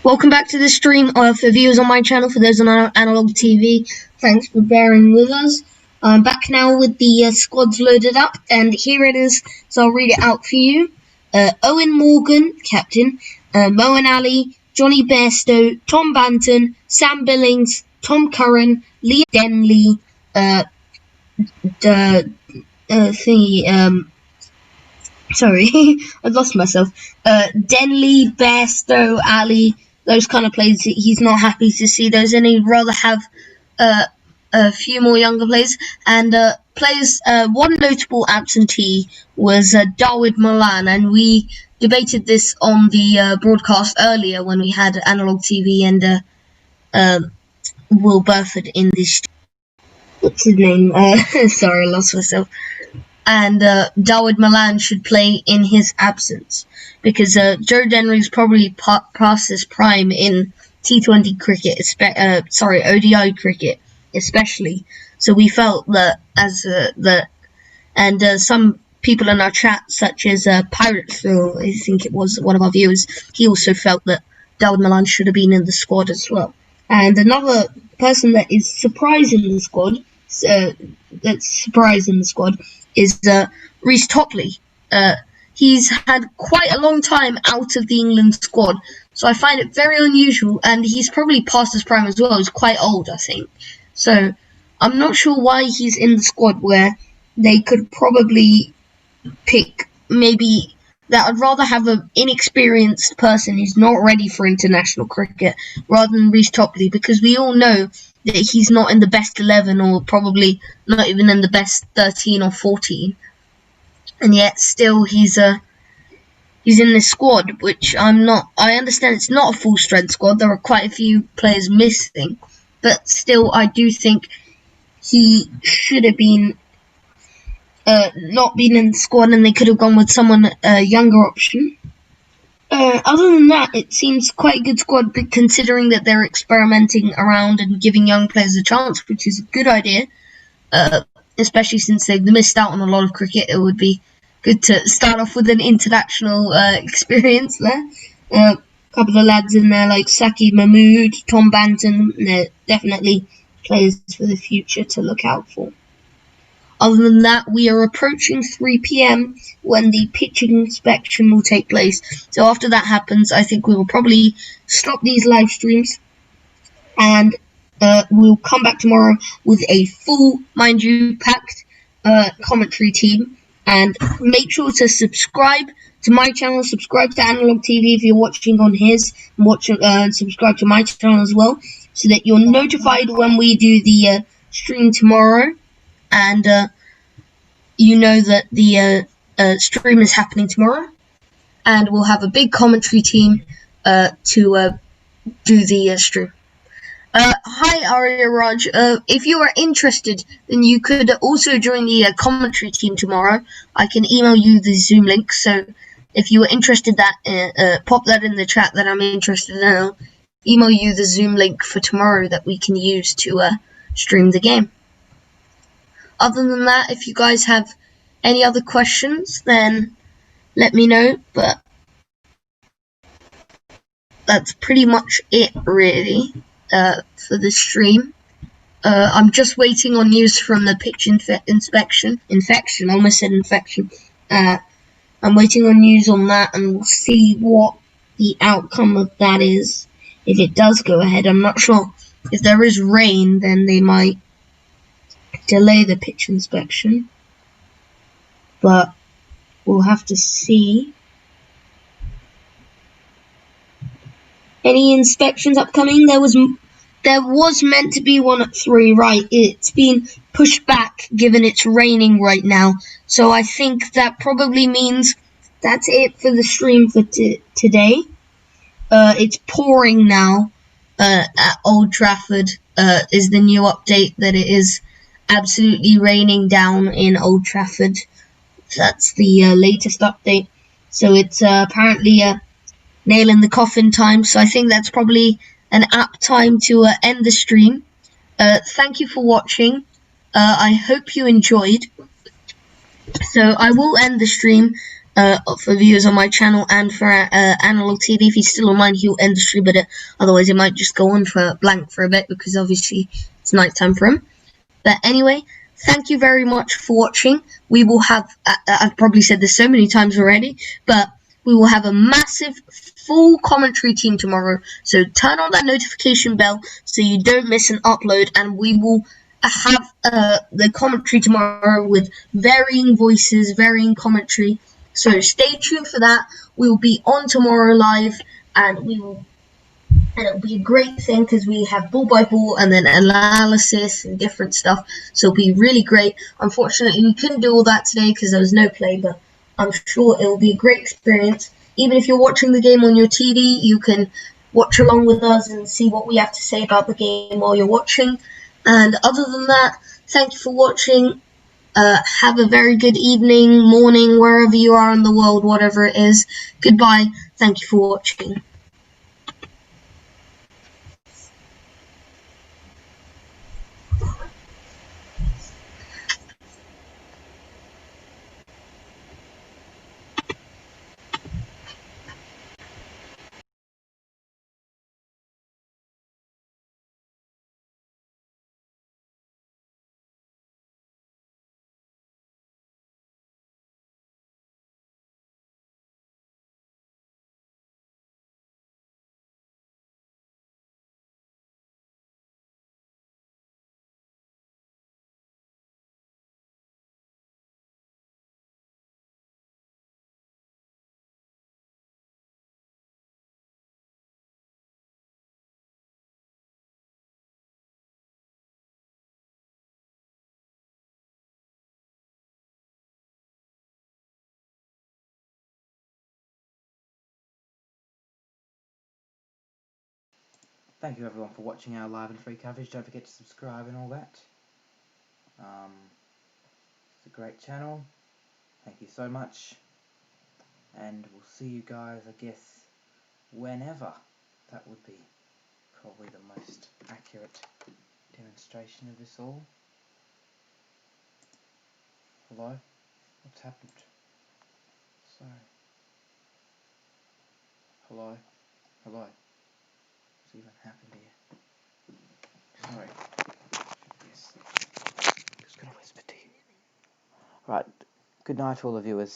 Welcome back to the stream for viewers on my channel. For those on Analog TV, thanks for bearing with us. I'm back now with the squads loaded up, and here it is. So I'll read it out for you. Owen Morgan, captain. Moen Ali, Johnny Bairstow, Tom Banton, Sam Billings, Tom Curran, Liam Denley, sorry, I've lost myself. Denley, Bairstow, Ali, those kind of players, he's not happy to see those, and he'd rather have a few more younger players. And players, one notable absentee was Dawood Malan, and we debated this on the broadcast earlier when we had Analog TV and Will Burford in this. What's his name? Sorry, I lost myself. And Dawood Malan should play in his absence, because Joe Denry's probably past his prime in T20 cricket, ODI cricket especially. So we felt that and some people in our chat, such as Pirate Phil, I think it was one of our viewers, he also felt that Dawood Malan should have been in the squad as well. And another person that is surprising the squad, is Reece Topley. He's had quite a long time out of the England squad, so I find it very unusual, and he's probably past his prime as well. He's quite old, I think. So I'm not sure why he's in the squad, where they could probably pick maybe that. I'd rather have an inexperienced person who's not ready for international cricket rather than Reece Topley, because we all know that he's not in the best 11, or probably not even in the best 13 or 14, and yet still he's in this squad, which I'm not. I understand it's not a full strength squad. There are quite a few players missing, but still, I do think he should have been not been in the squad, and they could have gone with someone younger option. Other than that, it seems quite a good squad, considering that they're experimenting around and giving young players a chance, which is a good idea, especially since they've missed out on a lot of cricket. It would be good to start off with an international experience there. A couple of lads in there like Saki Mahmood, Tom Banton, they're definitely players for the future to look out for. Other than that, we are approaching 3 p.m. when the pitching inspection will take place. So after that happens, I think we will probably stop these live streams, and we'll come back tomorrow with a full, mind you, packed commentary team. And make sure to subscribe to my channel, subscribe to Analog TV if you're watching on his, and subscribe to my channel as well, so that you're notified when we do the stream tomorrow. And you know that the stream is happening tomorrow, and we'll have a big commentary team to do the stream. Hi Arya Raj, if you are interested, then you could also join the commentary team tomorrow. I can email you the Zoom link, so if you are interested, that pop that in the chat that I'm interested in. I'll email you the Zoom link for tomorrow that we can use to stream the game. Other than that, if you guys have any other questions, then let me know, but that's pretty much it, really, for the stream. I'm just waiting on news from the pitch inspection. I almost said infection. I'm waiting on news on that, and we'll see what the outcome of that is. If it does go ahead, I'm not sure. If there is rain, then they might delay the pitch inspection, but we'll have to see. Any inspections upcoming? There was meant to be one at 3, right? It's been pushed back given it's raining right now. So I think that probably means that's it for the stream for today. It's pouring now at Old Trafford. Is the new update that it is absolutely raining down in Old Trafford. That's the latest update. So it's apparently nail in the coffin time. So I think that's probably an apt time to end the stream. Thank you for watching. I hope you enjoyed. So I will end the stream for viewers on my channel and for Analog TV. If he's still online, he'll end the stream, but otherwise it might just go on for blank for a bit because obviously it's night time for him. But anyway, thank you very much for watching. We will have, I've probably said this so many times already, but we will have a massive full commentary team tomorrow. So turn on that notification bell so you don't miss an upload, and we will have the commentary tomorrow with varying voices, varying commentary. So stay tuned for that. We will be on tomorrow live, and it'll be a great thing because we have ball by ball and then analysis and different stuff. So it'll be really great. Unfortunately, we couldn't do all that today because there was no play, but I'm sure it'll be a great experience. Even if you're watching the game on your TV, you can watch along with us and see what we have to say about the game while you're watching. And other than that, thank you for watching. Have a very good evening, morning, wherever you are in the world, whatever it is. Goodbye. Thank you for watching. Thank you everyone for watching our live and free coverage. Don't forget to subscribe and all that. It's a great channel. Thank you so much. And we'll see you guys, I guess, whenever. That would be probably the most accurate demonstration of this all. Hello? What's happened? Sorry. Hello? Hello? What's even happened here? Sorry. Yes. Just gonna whisper to you. Right. Good night to all the viewers.